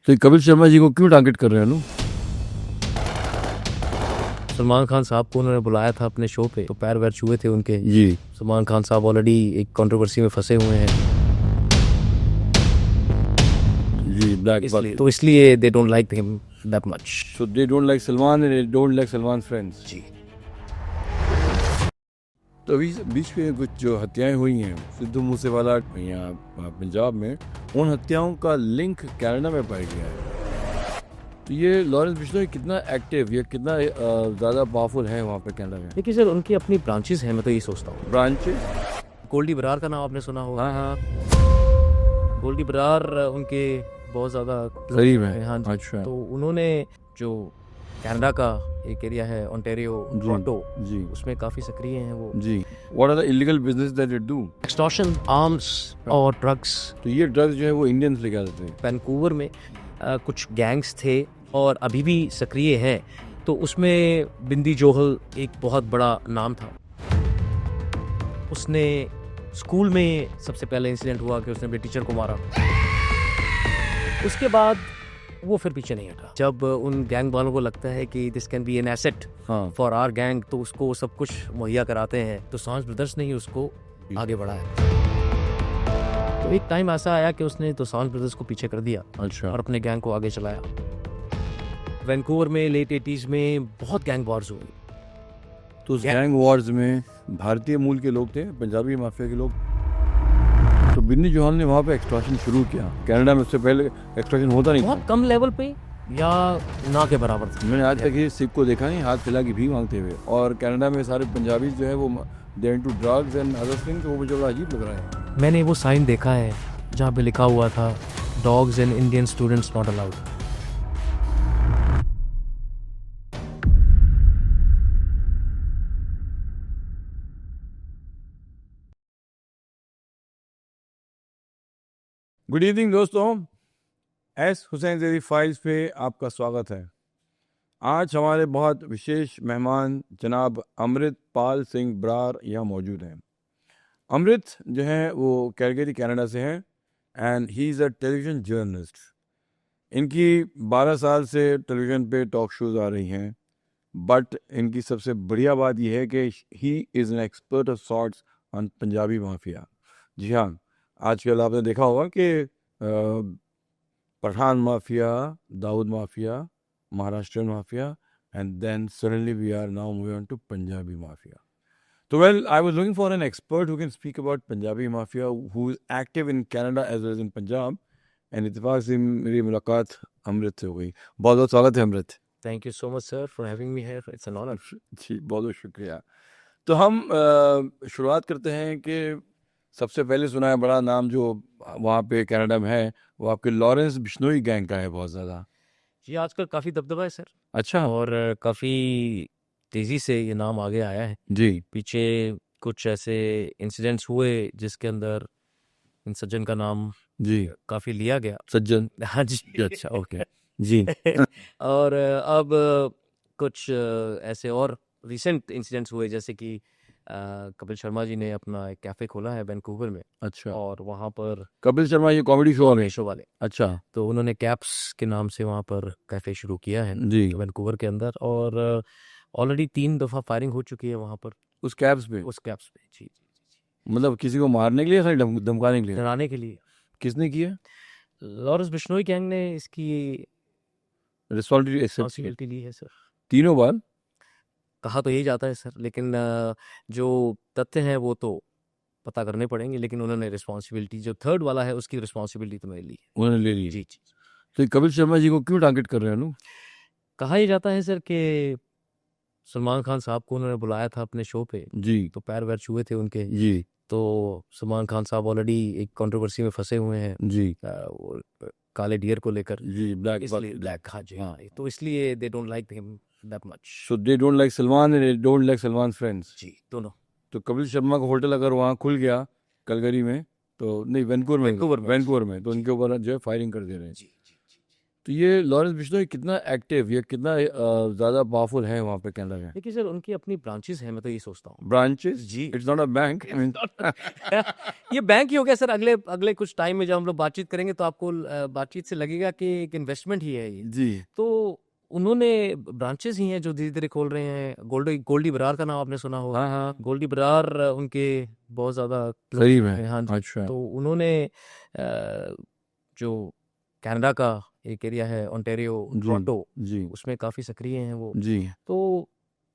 तो ये कपिल शर्मा जी को क्यों टारगेट कर रहे हैं लोग? सलमान खान साहब को उन्होंने बुलाया था अपने शो पे, तो पैर वैर छुए थे उनके। जी सलमान खान साहब ऑलरेडी एक कंट्रोवर्सी में फंसे हुए हैं, जी इसलिए they don't like him that much. So they don't like Salman and they don't like Salman friends. जी। तो अभी बीच में कुछ जो हत्याएं हुई हैं सिद्धू मूसेवाला यहाँ पंजाब में, उन हत्याओं का लिंक कनाडा में पाया गया है। तो ये लॉरेंस बिश्नोई कितना एक्टिव या कितना ज़्यादा पावरफुल है वहाँ पे कनाडा में? देखिए सर, उनकी अपनी ब्रांचेस हैं, मैं तो ये सोचता हूँ। ब्रांचेस? गोल्डी बरार का नाम आपने सुना होगा। हाँ हाँ, गोल्डी बरार उनके बहुत ज़्यादा करीब है। हाँ जी। अच्छा तो उन्होंने जो कनाडा का एक एरिया है ओंटारियो, टोरंटो, जी उसमें काफ़ी सक्रिय हैं वो। जी। What are the illegal business that it do? Extortion, arms और ड्रग्स। तो ये ड्रग्स जो है वो इंडियंस लेके आते थे। वैंकूवर में कुछ गैंग्स थे और अभी भी सक्रिय हैं। तो उसमें बिंदी जोहल एक बहुत बड़ा नाम था। उसने स्कूल में सबसे पहले इंसिडेंट हुआ कि उसने अपने टीचर को मारा। उसके बाद वो फिर पीछे नहीं हटा। जब उन गैंग वालों को लगता है कि this can be an asset हाँ फॉर आवर गैंग, तो उसको सब कुछ मुहैया कराते हैं। तो सांस ब्रदर्स ने ही उसको आगे बढ़ाया। तो एक टाइम ऐसा आया कि उसने तो सांस ब्रदर्स को पीछे कर दिया अच्छा। और अपने गैंग को आगे चलाया। वैंकूवर में लेट 80s में बहुत गैंग वॉर्स हुई। तो उस गैंग वॉर्स में भारतीय मूल के लोग थे, पंजाबी माफिया के लोग। तो बिन्नी जोहल ने वहाँ पे एक्सटॉर्शन शुरू किया। कनाडा में उससे पहले एक्सटॉर्शन होता नहीं बहुत था। कम लेवल पे या ना के बराबर था। मैंने आज तक ये सिख को देखा नहीं हाथ फैला के भी मांगते हुए। और कनाडा में सारे पंजाबी जो है वो they into drugs and other things, वो मुझे बड़ा अजीब लग रहा है। मैंने वो साइन देखा है जहाँ पे लिखा हुआ था dogs and Indian students not allowed. Good evening दोस्तों, एस हुसैन ज़ेरी फाइल्स पे आपका स्वागत है। आज हमारे बहुत विशेष मेहमान जनाब अमृतपाल सिंह बरार यहाँ मौजूद हैं। अमृत जो है वो कैलगरी कनाडा से हैं and he is a television journalist. इनकी 12 साल से टेलीविज़न पे टॉक शोज आ रही हैं, बट इनकी सबसे बढ़िया बात यह है कि he is an expert of sorts on Punjabi mafia. जी हाँ, आजकल आपने देखा होगा कि Pathan mafia, Dawood mafia, Maharashtrian mafia, and then suddenly we are now moving on to Punjabi mafia. So well, I was looking for an expert who can speak about Punjabi mafia, who is active in Canada as well as in Punjab, and इत्तेफाक से मेरी मुलाकात अमृत से हो गई। बहुत बहुत स्वागत है Amrit. Thank you so much sir for having me here, it's an honour. जी बहुत बहुत शुक्रिया। तो हम शुरुआत करते हैं कि सबसे पहले सुना है बड़ा नाम जो वहाँ पे कनाडा में है, वो आपके लॉरेंस बिश्नोई गैंग का है बहुत ज़्यादा। जी, आजकल काफ़ी दबदबा है सर, अच्छा। और काफ़ी तेज़ी से ये नाम आगे आया है। जी पीछे कुछ ऐसे इंसिडेंट्स हुए जिसके अंदर इन सज्जन का नाम जी काफ़ी लिया गया। सज्जन। हाँ जी। अच्छा ओके जी। और अब कुछ ऐसे और रिसेंट इंसिडेंट्स हुए, जैसे कि कपिल शर्मा जी ने अपना एक कैफ़े खोला है वैंकूवर में, अच्छा, और वहाँ पर कपिल शर्मा ये कॉमेडी शो वाले? शो वाले, अच्छा तो उन्होंने कैप्स के नाम से वहाँ पर कैफ़े शुरू किया है जी। वैंकूवर के अंदर, और ऑलरेडी 3 दफ़ा फायरिंग हो चुकी है वहाँ पर उस कैब्स पे? उस कैप्स पे। जी जी जी जी। मतलब किसी को मारने के लिए या खाली धमकाने के लिए? डराने के लिए। किसने किया? लॉरेंस बिश्नोई गैंग ने इसकी रिस्पॉन्सिबिलिटी एक्सेप्ट की? रिस्पॉन्सिबिलिटी ली है सर। तीनों बार? कहा तो यही जाता है सर, लेकिन जो तथ्य हैं वो तो पता करने पड़ेंगे, लेकिन उन्होंने रिस्पॉन्सिबिलिटी, जो थर्ड वाला है उसकी रिस्पॉन्सिबिलिटी तो मैंने ली है। उन्होंने ले ली। जी जी। तो ये कपिल शर्मा जी को क्यों टारगेट कर रहे हैं लोग? कहा यह जाता है सर कि सलमान खान साहब को उन्होंने बुलाया था अपने शो पे, जी तो पैर वैर छुए थे उनके। जी तो सलमान खान साहब ऑलरेडी एक कंट्रोवर्सी में फंसे हुए हैं, जी वो काले डियर को लेकर। जी। ब्लैक इसलिए ब्लैक, हाँ जी, हाँ, तो इसलिए they don't like him that much. So they don't like Salman and they don't like Salman friends. जी, दोनों। तो कपिल शर्मा का होटल अगर वहाँ खुल गया कलगरी में, तो नहीं वैंकूवर में, वैंकूवर में। वैंकूवर में, तो जी उनके ऊपर जो है फायरिंग कर दे रहे हैं। जी जी जी जी। तो ये लॉरेंस बिश्नोई कितना एक्टिव या कितना ज़्यादा पावरफुल है वहाँ पे कनाडा में? देखिए सर, उनकी अपनी ब्रांचेस हैं, मैं तो ये सोचता हूँ। ब्रांचेस? जी। It's not a bank. ये बैंक ही हो गया सर। अगले अगले कुछ टाइम में जब हम लोग बातचीत करेंगे तो आपको बातचीत से लगेगा कि एक इन्वेस्टमेंट ही है ये। जी। तो उन्होंने ब्रांचेस ही हैं जो धीरे धीरे खोल रहे हैं। गोल्डी बरार का नाम आपने सुना होगा। हाँ हाँ, गोल्डी बरार उनके बहुत ज्यादा करीब है। हाँ जी। अच्छा। तो उन्होंने जो कनाडा का एक एरिया है ओंटारियो, जी टोरंटो, जी उसमें काफी सक्रिय हैं वो। जी। तो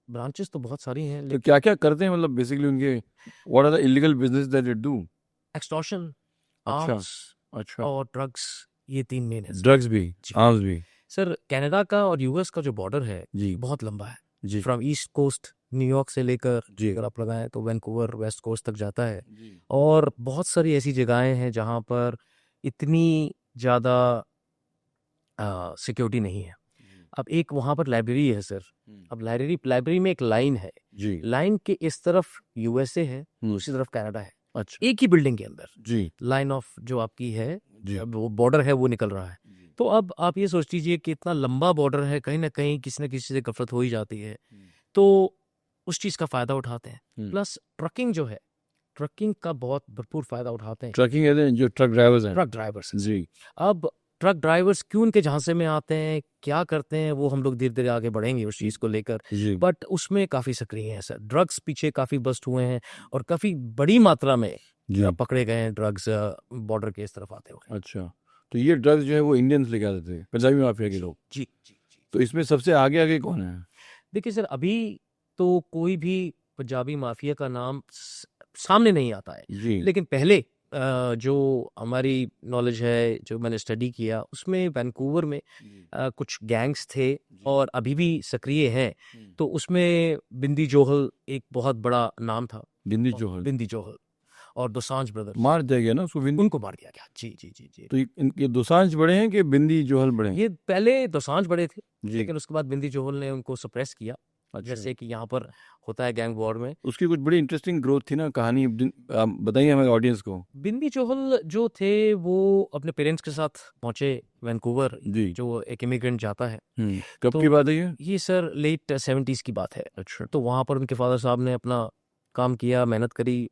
ब्रांचेस तो बहुत सारी हैं, तो लेकिन क्या क्या करते हैं, मतलब बेसिकली उनके what are the illegal business that they do? Extortion, अच्छा आर्म्स अच्छा। और ड्रग्स, ये 3 मेन है सर। ड्रग्स भी, जी। आर्म्स भी? सर, कनाडा का और यूएस का जो बॉर्डर है जी बहुत लंबा है। जी फ्रॉम ईस्ट कोस्ट न्यूयॉर्क से लेकर जी अगर आप लगाएं तो वैंकूवर वेस्ट कोस्ट तक जाता है। जी और बहुत सारी ऐसी जगहें हैं जहाँ पर इतनी ज़्यादा सिक्योरिटी नहीं है। अब एक वहाँ पर लाइब्रेरी है सर। अब लाइब्रेरी में एक लाइन है। जी। लाइन के इस तरफ यूएसए है, हम्म, दूसरी तरफ कनाडा है। अच्छा। एक ही बिल्डिंग के अंदर जी लाइन ऑफ जो आपकी है, जी अब वो बॉर्डर है वो निकल रहा है। तो अब आप ये सोच लीजिए कि इतना लंबा बॉर्डर है, कहीं ना कहीं किसी न किसी से गफलत हो ही जाती है। तो उस चीज़ का फ़ायदा उठाते हैं। प्लस ट्रकिंग जो है, ट्रकिंग का बहुत भरपूर फ़ायदा उठाते हैं ट्रकिंग है जो ट्रक ड्राइवर्स हैं। Truck drivers. जी अब ट्रक ड्राइवर्स क्यों उनके झांसे में आते हैं, क्या करते हैं, वो हम लोग धीरे धीरे आगे बढ़ेंगे उस चीज़ को लेकर। जी बट उसमें काफ़ी सक्रिय हैं सर। ड्रग्स पीछे काफ़ी बस्ट हुए हैं और काफ़ी बड़ी मात्रा में जी। पकड़े गए हैं ड्रग्स बॉर्डर के इस तरफ आते हुए। अच्छा, तो ये ड्रग्स जो है वो इंडियंस लेके आते थे, पंजाबी माफिया के लोग। जी जी जी। तो इसमें सबसे आगे आगे कौन है? देखिए सर, अभी तो कोई भी पंजाबी माफिया का नाम सामने नहीं आता है। जी लेकिन पहले जो हमारी नॉलेज है, जो मैंने स्टडी किया, उसमें वैंकूवर में कुछ गैंग्स थे और अभी भी सक्रिय हैं। तो उसमें बिंदी जोहल एक बहुत बड़ा नाम था। बिंदी जोहल बिंदी जोहल और दोसांझ ब्रदर्स, मार दिया गया ना उसको, बिंदी। उनको मार दिया गया। जी जी जी जी। तो इनके दोसांझ बड़े हैं कि बिंदी जोहल बड़े हैं? ये पहले दोसांझ बड़े थे, जी। लेकिन उसके बाद बिंदी जोहल ने उनको सप्रेस किया। अच्छा। जैसे कि यहाँ पर होता है गैंग वॉर में। उसकी कुछ बड़ी इंटरेस्टिंग ग्रोथ थी ना, कहानी आप बताइए हमारे ऑडियंस को। बिंदी जोहल जो थे वो अपने पेरेंट्स के साथ पहुंचे वैंकूवर, जी। जो एक इमिग्रेंट जाता है। कब तो की बात है ये? ये सर लेट 70s की बात है। अच्छा। तो वहाँ पर उनके फादर साहब ने अपना काम किया, मेहनत करी,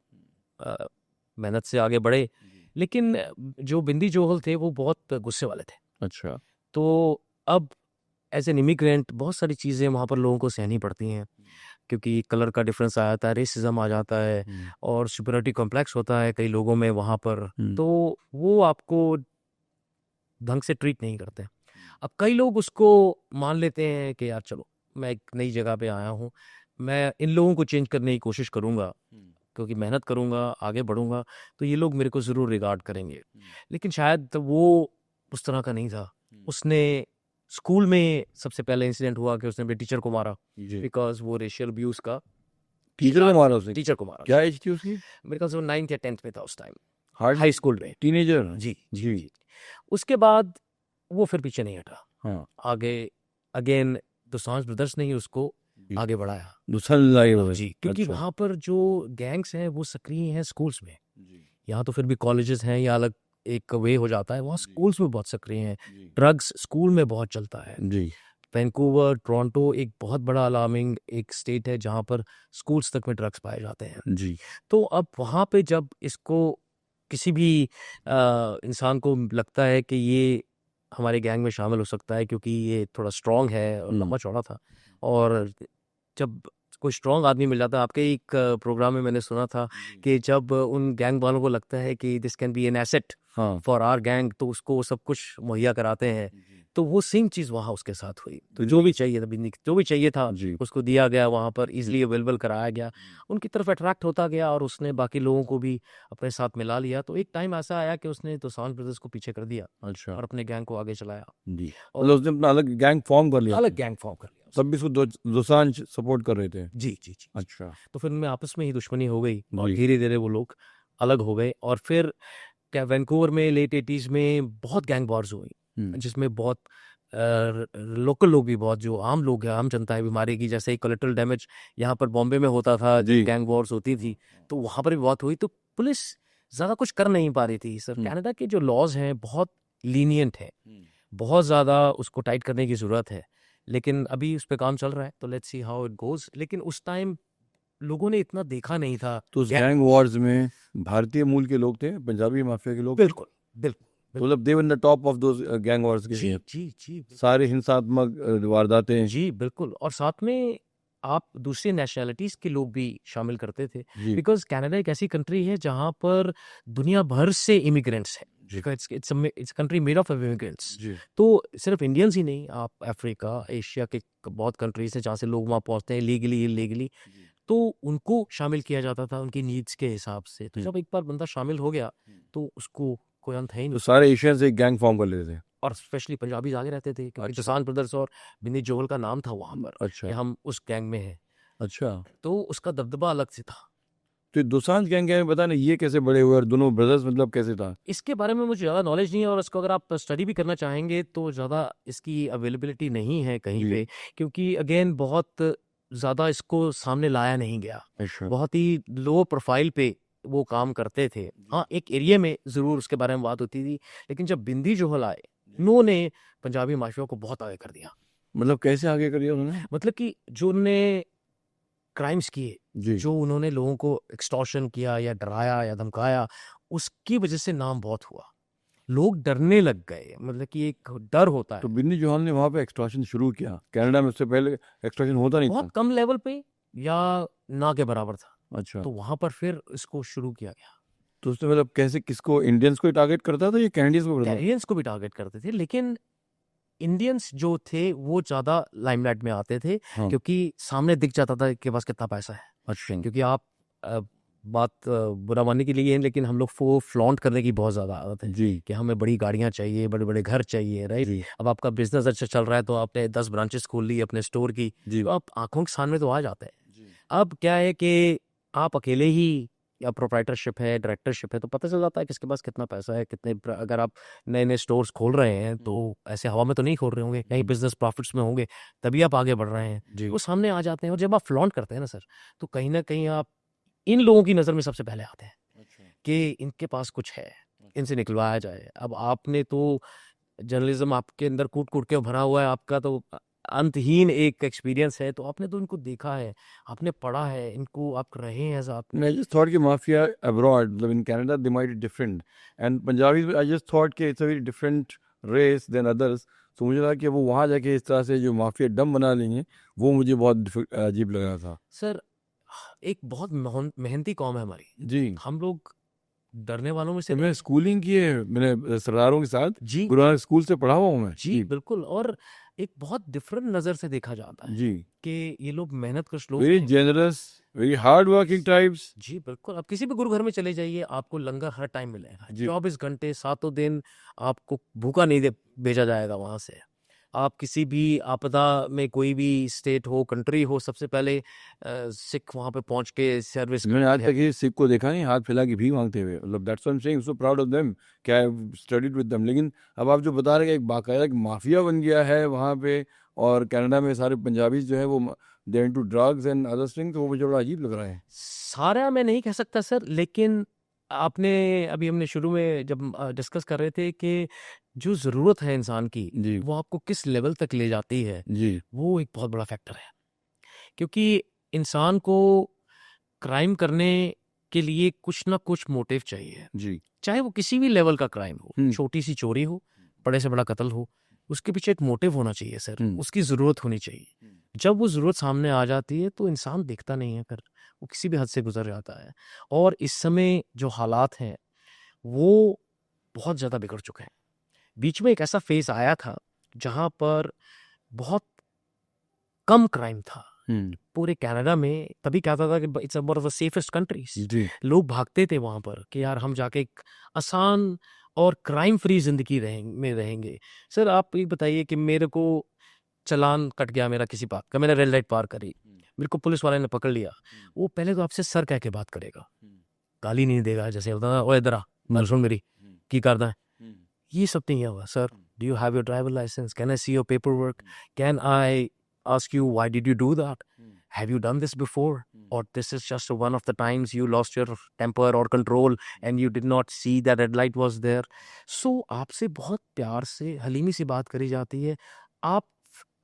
मेहनत से आगे बढ़े। लेकिन जो बिंदी जोहल थे वो बहुत गुस्से वाले थे। अच्छा। तो अब एज एन इमिग्रेंट बहुत सारी चीज़ें वहाँ पर लोगों को सहनी पड़ती हैं, क्योंकि कलर का डिफरेंस आ जाता है, रेसिज्म आ जाता है और सुपीरियरिटी कॉम्प्लेक्स होता है कई लोगों में वहाँ पर। तो वो आपको ढंग से ट्रीट नहीं करते। अब कई लोग उसको मान लेते हैं कि यार चलो, मैं एक नई जगह पे आया हूँ, मैं इन लोगों को चेंज करने की कोशिश करूँगा, क्योंकि मेहनत करूँगा, आगे बढ़ूँगा, तो ये लोग मेरे को ज़रूर रिगार्ड करेंगे। लेकिन शायद वो उस तरह का नहीं था। उसने स्कूल में सबसे पहले इंसिडेंट हुआ कि उसने अपने टीचर को मारा, जी। बिकॉज वो रेशियल अब्यूज का टीचर को मारा उसने? टीचर को मारा। क्या एज थी उसकी? मेरे ख्याल से वो 9th या 10th में था उस टाइम, हार्ड हाई स्कूल में। टीनेजर? जी जी जी। जी। उसके बाद वो फिर पीछे नहीं हटा, हाँ। आगे अगेन दोसांझ ब्रदर्स ने ही उसको आगे बढ़ाया। जी, क्योंकि अच्छा। वहाँ पर जो गैंग्स हैं वो सक्रिय हैं स्कूल्स में। यहाँ तो फिर भी कॉलेजेस हैं या अलग एक वे हो जाता है, वहाँ स्कूल्स में बहुत सक्रिय हैं। ड्रग्स स्कूल में बहुत चलता है। जी। वैंकूवर, टोरंटो एक बहुत बड़ा अलार्मिंग एक स्टेट है जहाँ पर स्कूल्स तक में ड्रग्स पाए जाते हैं। जी। तो अब वहाँ पे जब इसको किसी भी इंसान को लगता है कि ये हमारे गैंग में शामिल हो सकता है, क्योंकि ये थोड़ा स्ट्रांग है और लंबा चौड़ा था, और जब कोई स्ट्रांग आदमी मिल जाता है, आपके एक प्रोग्राम में मैंने सुना था कि जब उन गैंग वालों को लगता है कि this can be an asset हाँ। फॉर आवर गैंग, तो उसको सब कुछ मुहैया कराते हैं। तो वो सेम चीज़ वहाँ उसके साथ हुई। तो जो भी चाहिए था, जो भी चाहिए था जी। उसको दिया गया, वहाँ पर इजीली अवेलेबल कराया गया, उनकी तरफ अट्रैक्ट होता गया और उसने बाकी लोगों को भी अपने साथ मिला लिया। तो एक टाइम ऐसा आया कि उसने दोसांझ ब्रदर्स को पीछे कर दिया अच्छा। और अपने गैंग को आगे चलाया, जी। मतलब उसने अपना अलग गैंग फॉर्म कर लिया? अलग गैंग फॉर्म कर लिया। सब भी उसको दोसांझ सपोर्ट कर रहे थे? जी जी जी। अच्छा। तो फिर उनमें आपस में ही दुश्मनी हो गई और जी। धीरे धीरे वो लोग अलग हो गए। और फिर क्या वैंकूवर में लेट 80s में बहुत गैंग वॉर्स हुई, जिसमें बहुत लोकल लोग भी, बहुत जो आम लोग हैं, आम जनता है भी मारी गई। जैसे कोलेटरल डैमेज यहाँ पर बॉम्बे में होता था, जी। गैंग वॉर्स होती थी, तो वहाँ पर भी बहुत हुई। तो पुलिस ज़्यादा कुछ कर नहीं पा रही थी सर। कनाडा के जो लॉज हैं बहुत लीनियंट है, बहुत ज़्यादा उसको टाइट करने की ज़रूरत है, लेकिन अभी उस पे काम चल रहा है, तो let's see how it goes. लेकिन उस टाइम लोगों ने इतना देखा नहीं था। तो उस गै गैंग वॉर्स में भारतीय मूल के लोग थे, पंजाबी माफिया के लोग थे? बिल्कुल, बिल्कुल, तो बिल्कुल। मतलब they were in the top of those gang wars के जी, जी, जी, बिल्कुल। सारे हिंसात्मक वारदातें। जी, बिल्कुल। और साथ में आप दूसरी नेशनैलिटीज़ के लोग भी शामिल करते थे, जी बिकॉज़ कनाडा एक ऐसी कंट्री है जहाँ पर दुनिया भर से इमिग्रेंट्स हैं। जी because it's a country made of immigrants. जी तो सिर्फ इंडियंस ही नहीं, आप अफ्रीका, एशिया के बहुत कंट्रीज़ हैं जहाँ से लोग वहाँ पहुँचते हैं लीगली, इल्लीगली। तो उनको शामिल किया जाता था उनकी नीड्स के हिसाब से। तो जब एक बार बंदा शामिल हो गया, तो उसको कोई अंत है ही तो नहीं। सारे एशियंस एक गैंग फॉर्म कर लेते थे? और स्पेशली पंजाबीज़ आगे रहते थे, क्योंकि अच्छा दोसांझ ब्रदर्स और बिन्नी जोहल का नाम था वहाँ पर कि अच्छा हम उस गैंग में हैं। अच्छा। तो उसका दबदबा अलग से था। तो ये दोसांझ गैंग है, बता ना ये कैसे बड़े हुए और दोनों ब्रदर्स मतलब कैसे था? इसके बारे में मुझे ज़्यादा नॉलेज नहीं है, और इसको अगर आप स्टडी भी करना चाहेंगे तो ज़्यादा इसकी अवेलेबिलिटी नहीं है कहीं जी पे, क्योंकि अगेन बहुत ज़्यादा इसको सामने लाया नहीं गया। अच्छा बहुत ही लो प्रोफाइल पे वो काम करते थे। हाँ, एक एरिया में ज़रूर उसके बारे में बात होती थी, लेकिन जब बिंदी जोहल आए, उन्होंने पंजाबी माफिया को बहुत आगे कर दिया। मतलब कैसे आगे कर दिया उन्होंने? मतलब कि जो उन्होंने क्राइम्स किए, जी जो उन्होंने लोगों को एक्सटॉर्शन किया या डराया या धमकाया, उसकी वजह से नाम बहुत हुआ। लोग डरने लग गए, मतलब कि एक डर होता तो है। बिन्नी जोहल ने वहाँ पे एक्सटॉर्शन शुरू किया? कनाडा में उससे पहले एक्सटॉर्शन होता नहीं बहुत था? कम लेवल पे या ना के बराबर था। अच्छा तो वहाँ पर फिर इसको शुरू किया गया। तो उसने मतलब कैसे किसको, इंडियंस को ही टारगेट करता था या कैनेडियंस को करता था? कैनेडियंस को भी टारगेट करते थे, लेकिन इंडियन्स जो थे वो ज़्यादा लाइमलाइट में आते थे, हाँ क्योंकि सामने दिख जाता था कि पास कितना पैसा है। अच्छा क्योंकि आप बात बुरा मानने के लिए है, लेकिन हम लोग को फ्लॉन्ट करने की बहुत ज़्यादा आदत है जी कि हमें बड़ी गाड़ियाँ चाहिए, बड़े-बड़े घर चाहिए, राइट? जी अब आपका बिज़नेस अच्छा चल रहा है, तो आपने 10 ब्रांचेस खोल ली अपने स्टोर की, जी तो आप आँखों के सामने तो आ जाते हैं। जी अब क्या है कि आप अकेले ही, या प्रोप्राइटरशिप है, डायरेक्टरशिप है, तो पता चल जाता है किसके पास कितना पैसा है, अगर आप नए-नए स्टोर्स खोल रहे हैं, तो ऐसे हवा में तो नहीं खोल रहे होंगे, कहीं बिज़नेस प्रॉफिट्स में होंगे, तभी आप आगे बढ़ रहे हैं। जी वो सामने आ जाते हैं, और जब आप फ्लॉन्ट करते हैं ना सर, तो कहीं न कहीं आप इन लोगों की नज़र में सबसे पहले आते हैं अच्छा कि इनके पास कुछ है, इनसे निकलवाया जाए। अब आपने तो जर्नलिज़्म आपके अंदर कूट-कूट के भरा हुआ है, आपका तो अंतहीन एक एक्सपीरियंस है, तो आपने तो इनको देखा है, आपने पढ़ा है, इनको आप रहे हैं एज़ आप। I just thought कि mafia abroad, मतलब in Canada, they might be different. And Punjabis, I just thought कि it's a very different race than others. तो मुझे लगा कि वो वहाँ जाके इस तरह से जो माफिया डम बना लेंगे, वो मुझे बहुत अजीब लग रहा था। सर, एक बहुत मेहनती कौम है हमारी। जी हम लोग डरने वालों में से तो नहीं मैं हैं। स्कूलिंग की है, मैंने सरदारों के साथ जी, गुरु नानक स्कूल से पढ़ा हुआ हूँ मैं। जी, बिल्कुल। और एक बहुत डिफरेंट नज़र से देखा जाता है जी कि ये लोग मेहनतकश लोग वेरी हैं। Generous, very hard working types. जी, बिल्कुल। आप किसी भी गुरु घर में चले जाइए, आपको लंगर हर टाइम मिलेगा। जी 24 घंटे, सातों दिन आपको भूखा नहीं भेजा जाएगा वहाँ से। आप किसी भी आपदा में, कोई भी स्टेट हो, कंट्री हो, सबसे पहले सिख वहाँ पे पहुँच के सर्विस मैंने आज करते तक हैं। ये सिख को देखा नहीं हाथ फैला के भीख मांगते हुए। मतलब that's what I am saying, so proud of them कि I have studied with them. लेकिन अब आप जो बता रहे हैं कि एक बाकायदा एक माफिया बन गया है वहाँ पे, और कनाडा में सारे पंजाबी जो है वो they into drugs and other things, तो वो मुझे बड़ा अजीब लग रहा है। सारा मैं नहीं कह सकता सर, लेकिन आपने अभी हमने शुरू में जब डिस्कस कर रहे थे कि जो ज़रूरत है इंसान की, जी वो आपको किस लेवल तक ले जाती है, जी वो एक बहुत बड़ा फैक्टर है। क्योंकि इंसान को क्राइम करने के लिए कुछ ना कुछ मोटिव चाहिए, जी चाहे वो किसी भी लेवल का क्राइम हो, हम्म छोटी सी चोरी हो, बड़े से बड़ा कत्ल हो, उसके पीछे एक मोटिव होना चाहिए सर, हम्म उसकी ज़रूरत होनी चाहिए। जब वो ज़रूरत सामने आ जाती है, तो इंसान देखता नहीं है फिर, वो किसी भी हद से गुजर जाता है। और इस समय जो हालात हैं, वो बहुत ज़्यादा बिगड़ चुके हैं। बीच में एक ऐसा फेज़ आया था, जहाँ पर बहुत कम क्राइम था। हम्म पूरे कनाडा में तभी कहता था कि it's one of the safest countries. जी लोग भागते थे वहां पर कि यार हम जाके एक आसान और क्राइम फ्री जिंदगी में रहेंगे। सर आप ये बताइए कि मेरे को चालान कट गया मेरा किसी बात का, मैंने रेड लाइट पार करी, मेरे को पुलिस वाले ने पकड़ लिया, वो पहले तो आपसे सर कह के बात करेगा, गाली नहीं देगा। जैसे होता था, ओए इधर आ, गल सुन मेरी, की करदा है, ये सब नहीं हुआ। Sir, do you have your driver license, can I see your paper work, can I ask you why did you do that? have you done this before, or this is just one of the times you lost your temper or control and you did not see that red light was there. So आपसे बहुत प्यार से हलीमी सी बात करी जाती है, आप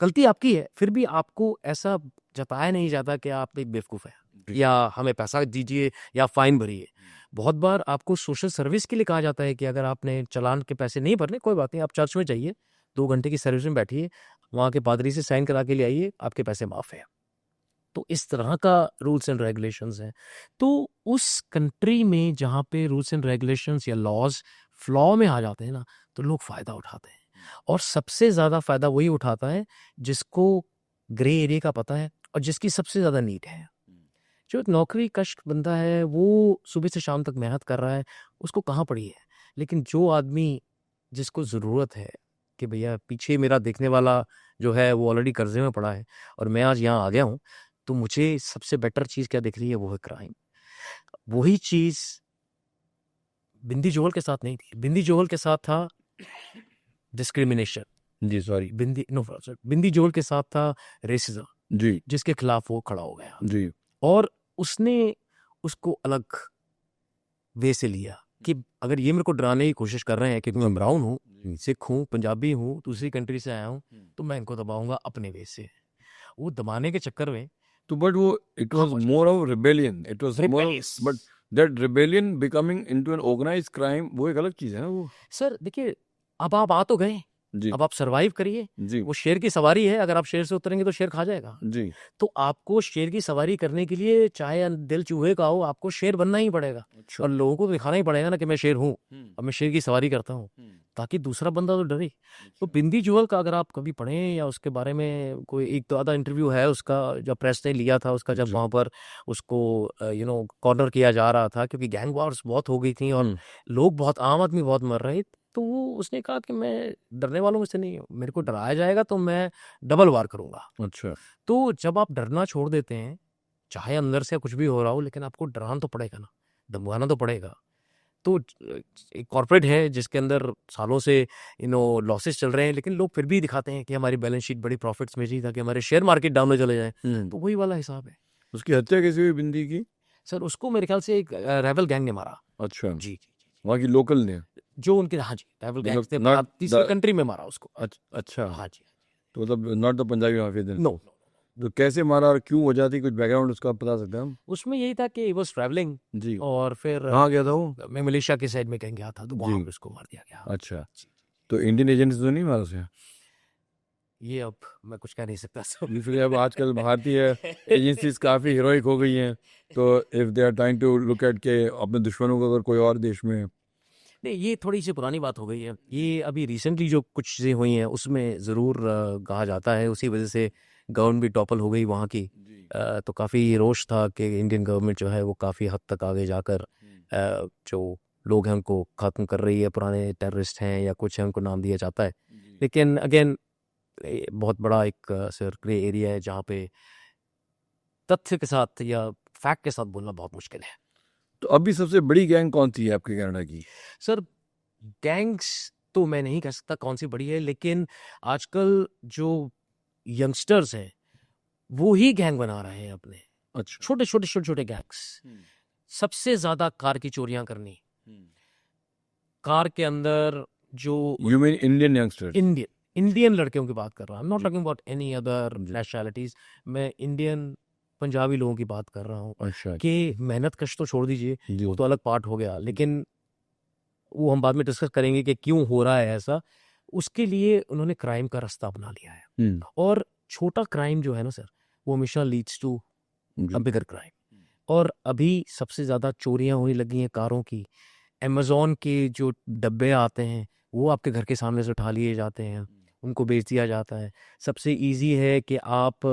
गलती आपकी है, फिर भी आपको ऐसा जताया नहीं जाता कि आप एक बेवकूफ़ है या हमें पैसा दीजिए या फाइन भरिए। बहुत बार आपको सोशल सर्विस के लिए कहा जाता है कि अगर आपने चालान के पैसे नहीं भरने, कोई बात नहीं, आप चर्च में जाइए, 2 घंटे की सर्विस में बैठिए, वहाँ के पादरी से साइन करा के ले आइए, आपके पैसे माफ़ है। तो इस तरह का रूल्स एंड रेगुलेशंस हैं। तो उस कंट्री में जहाँ पे रूल्स एंड रेगुलेशंस या लॉज फ्लॉ में आ जाते हैं ना, तो लोग फ़ायदा उठाते हैं, और सबसे ज़्यादा फ़ायदा वही उठाता है जिसको ग्रे एरिया का पता है और जिसकी सबसे ज़्यादा नीड है। जो एक नौकरी कश बंदा है, वो सुबह से शाम तक मेहनत कर रहा है, उसको कहाँ पड़ी है। लेकिन जो आदमी जिसको ज़रूरत है कि भैया पीछे मेरा देखने वाला जो है वो ऑलरेडी कर्जे में पड़ा है और मैं आज यहाँ आ गया हूँ, तो मुझे सबसे बेटर चीज़ क्या दिख रही है, वो है क्राइम। वही चीज़ बिंदी जोहल के साथ नहीं थी। बिंदी जोहल के साथ था डिस्क्रिमिनेशन, जी सॉरी, बिंदी जोहल के साथ था रेसिज्म, जी जिसके खिलाफ वो खड़ा हो गया, जी, और उसने उसको अलग वे से लिया कि अगर ये मेरे को डराने की कोशिश कर रहे हैं कि मैं ब्राउन हूँ, सिख हूँ, पंजाबी हूँ, दूसरी कंट्री से आया हूँ, तो मैं इनको दबाऊंगा अपने वे से। वो दबाने के चक्कर में तो बट वो it was more of rebellion, it was more, Rebellious. But that rebellion becoming into an organized crime, वो एक अलग चीज है ना वो। सर देखिए, अब आप आ तो गए, जी अब आप सरवाइव करिए। जी वो शेर की सवारी है, अगर आप शेर से उतरेंगे तो शेर खा जाएगा। जी, तो आपको शेर की सवारी करने के लिए चाहे दिल चूहे का हो, आपको शेर बनना ही पड़ेगा, अच्छा, और लोगों को दिखाना ही पड़ेगा ना कि मैं शेर हूँ, अब मैं शेर की सवारी करता हूँ, ताकि दूसरा बंदा तो डरे। तो बिंदी जोहल का अगर आप कभी पढ़ें या उसके बारे में कोई एक तो आधा इंटरव्यू है उसका, जब प्रेस ने लिया था उसका, जब वहाँ पर उसको कॉर्नर किया जा रहा था, क्योंकि गैंग वॉर्स बहुत हो गई थी और लोग बहुत, आम आदमी बहुत मर रहे, तो वो उसने कहा कि मैं डरने वालों में से नहीं हूँ, मेरे को डराया जाएगा तो मैं डबल वार करूंगा। अच्छा, तो जब आप डरना छोड़ देते हैं, चाहे अंदर से कुछ भी हो रहा हो, लेकिन आपको डराना तो पड़ेगा ना, धमकाना तो पड़ेगा। तो एक कॉर्पोरेट है जिसके अंदर सालों से लॉसेस चल रहे हैं, लेकिन लोग फिर भी दिखाते हैं कि हमारी बैलेंस शीट बड़ी प्रॉफिट्स में जी, ताकि हमारे शेयर मार्केट डाउन में चले जाएं। तो वही वाला हिसाब है। उसकी हत्या कैसे हुई बिंदी की? सर उसको मेरे ख्याल से एक रेबल गैंग ने मारा। अच्छा, जी जी जी, वहाँ की लोकल ने? जो उनके, हाँ जी, रेबल गैंग मतलब थे, not तीसरी the- कंट्री में मारा उसको। अच्छा, हाँ जी, तो मतलब not the Punjabi mafia then? No, तो कैसे मारा और क्यों वजह थी, कुछ बैकग्राउंड उसका बता सकते हैं हम? उसमें यही था कि वॉज ट्रैवलिंग, जी, और फिर कहाँ गया था वो? मैं मलेशिया के साइड में कहीं गया था, तो वहाँ जी। पे उसको मार दिया गया। अच्छा, तो इंडियन एजेंट्स तो नहीं मारा उसे? ये अब मैं कुछ कह नहीं सकता सर। इसलिए अब आजकल भारतीय एजेंसीज काफ़ी हीरोइक हो गई हैं, तो if they are trying to look at के अपने दुश्मनों को अगर कोई और देश में। नहीं, ये थोड़ी सी पुरानी बात हो गई है। ये अभी रिसेंटली जो कुछ चीज़ें हुई हैं उसमें ज़रूर कहा जाता है, उसी वजह से गवर्नमेंट भी टॉपल हो गई वहाँ की। तो काफ़ी रोष था कि इंडियन गवर्नमेंट जो है वो काफ़ी हद तक आगे जाकर जो लोग हैं उनको ख़त्म कर रही है, पुराने टेररिस्ट हैं या कुछ है, उनको नाम दिया जाता है। लेकिन अगेन बहुत बड़ा एक सर ग्रे एरिया है जहाँ पे तथ्य के साथ या फैक्ट के साथ बोलना बहुत मुश्किल है। तो अभी सबसे बड़ी गैंग कौन सी है आपके कनाडा की? सर गैंग्स तो मैं नहीं कह सकता कौन सी बड़ी है, लेकिन आजकल जो यंगस्टर्स हैं वो ही गैंग बना रहे हैं अपने, अच्छा, छोटे छोटे छोटे छोटे गैंग्स। सबसे ज्यादा कार की चोरियां करनी, कार के अंदर जो you mean Indian youngsters? Indian लड़कियों की बात कर रहा हूँ, not talking about any other nationalities, मैं इंडियन पंजाबी लोगों की बात कर रहा हूँ। अच्छा, कि मेहनत कश तो छोड़ दीजिए, जी, वो तो अलग पार्ट हो गया, लेकिन वो हम बाद में डिस्कस करेंगे कि क्यों हो रहा है ऐसा। उसके लिए उन्होंने क्राइम का रास्ता अपना लिया है, और छोटा क्राइम जो है ना सर, वो हमेशा leads to a bigger crime. और अभी सबसे ज़्यादा चोरियां होने लगी हैं कारों की। अमेज़ॉन के जो डब्बे आते हैं वो आपके घर के सामने से उठा लिए जाते हैं, उनको बेच दिया जाता है। सबसे इजी है कि आप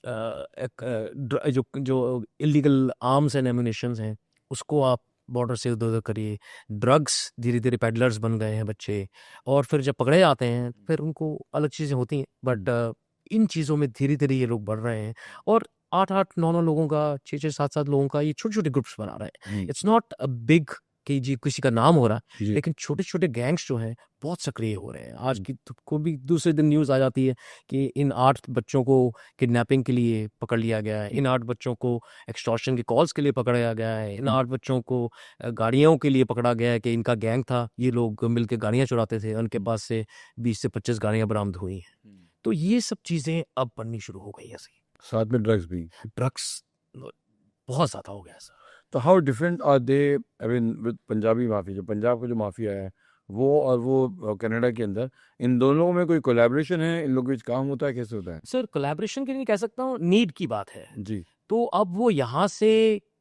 जो जो इलीगल आर्म्स एंड एम्युनिशंस हैं उसको आप बॉर्डर से उधर उधर करिए। ड्रग्स धीरे धीरे पेडलर्स बन गए हैं बच्चे, और फिर जब पकड़े जाते हैं फिर उनको अलग चीज़ें होती हैं, बट इन चीज़ों में धीरे धीरे ये लोग बढ़ रहे हैं, और 8-8, 9-9 लोगों का, 6-6, 7-7 लोगों का ये छोटे छोटे ग्रुप्स बना रहे हैं। इट्स नॉट अ बिग कि जी किसी का नाम हो रहा है, जी लेकिन छोटे छोटे गैंग्स जो हैं बहुत सक्रिय हो रहे हैं। आज की को भी दूसरे दिन न्यूज़ आ जाती है कि इन 8 बच्चों को किडनैपिंग के लिए पकड़ लिया गया है, इन 8 बच्चों को एक्सटॉर्शन की कॉल्स के लिए पकड़ा गया है, इन 8 बच्चों को गाड़ियों के लिए पकड़ा गया है कि इनका गैंग था, ये लोग मिलकर गाड़ियाँ चुराते थे, उनके पास से 20 से 25 गाड़ियाँ बरामद हुई हैं। तो ये सब चीज़ें अब बननी शुरू हो गई हैं। साथ में ड्रग्स भी। ड्रग्स बहुत ज़्यादा हो गया है सर। तो how different are they I mean with Punjabi mafia, जो पंजाब का जो माफिया है वो और वो कनाडा के अंदर, इन दोनों में कोई कोलैबोरेशन है, इन लोगों के बीच काम होता है, कैसे होता है? सर कोलैबोरेशन के लिए कह सकता हूँ, नीड की बात है। जी तो अब वो यहाँ से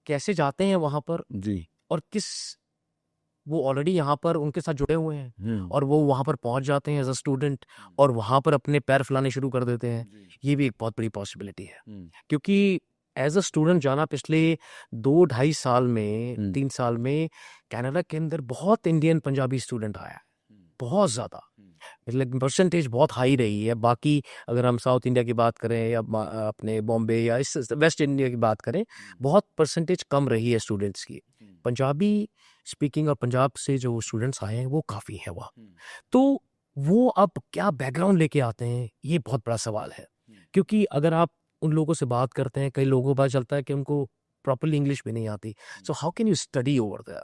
कैसे जाते हैं वहाँ पर, जी और वो ऑलरेडी यहाँ पर उनके साथ जुड़े हुए हैं और वो वहाँ पर पहुँच जाते हैं एज अ स्टूडेंट और वहाँ पर अपने पैर फैलाने शुरू कर देते हैं, ये भी एक बहुत बड़ी पॉसिबिलिटी है। क्योंकि एज अ स्टूडेंट जाना पिछले 2-2.5 साल में 3 साल में कनाडा के अंदर बहुत इंडियन पंजाबी स्टूडेंट आया है, बहुत ज़्यादा, मतलब परसेंटेज बहुत हाई रही है। बाकी अगर हम साउथ इंडिया की बात करें या अपने बॉम्बे या इस वेस्ट इंडिया की बात करें, बहुत परसेंटेज कम रही है स्टूडेंट्स की। पंजाबी स्पीकिंग और पंजाब से जो स्टूडेंट्स आए हैं वो काफ़ी है वहाँ। तो वो अब क्या बैकग्राउंड लेके आते हैं, ये बहुत बड़ा सवाल है। क्योंकि अगर आप उन लोगों से बात करते हैं, कई लोगों को पता चलता है कि उनको प्रॉपरली इंग्लिश भी नहीं आती। So how can you study over there,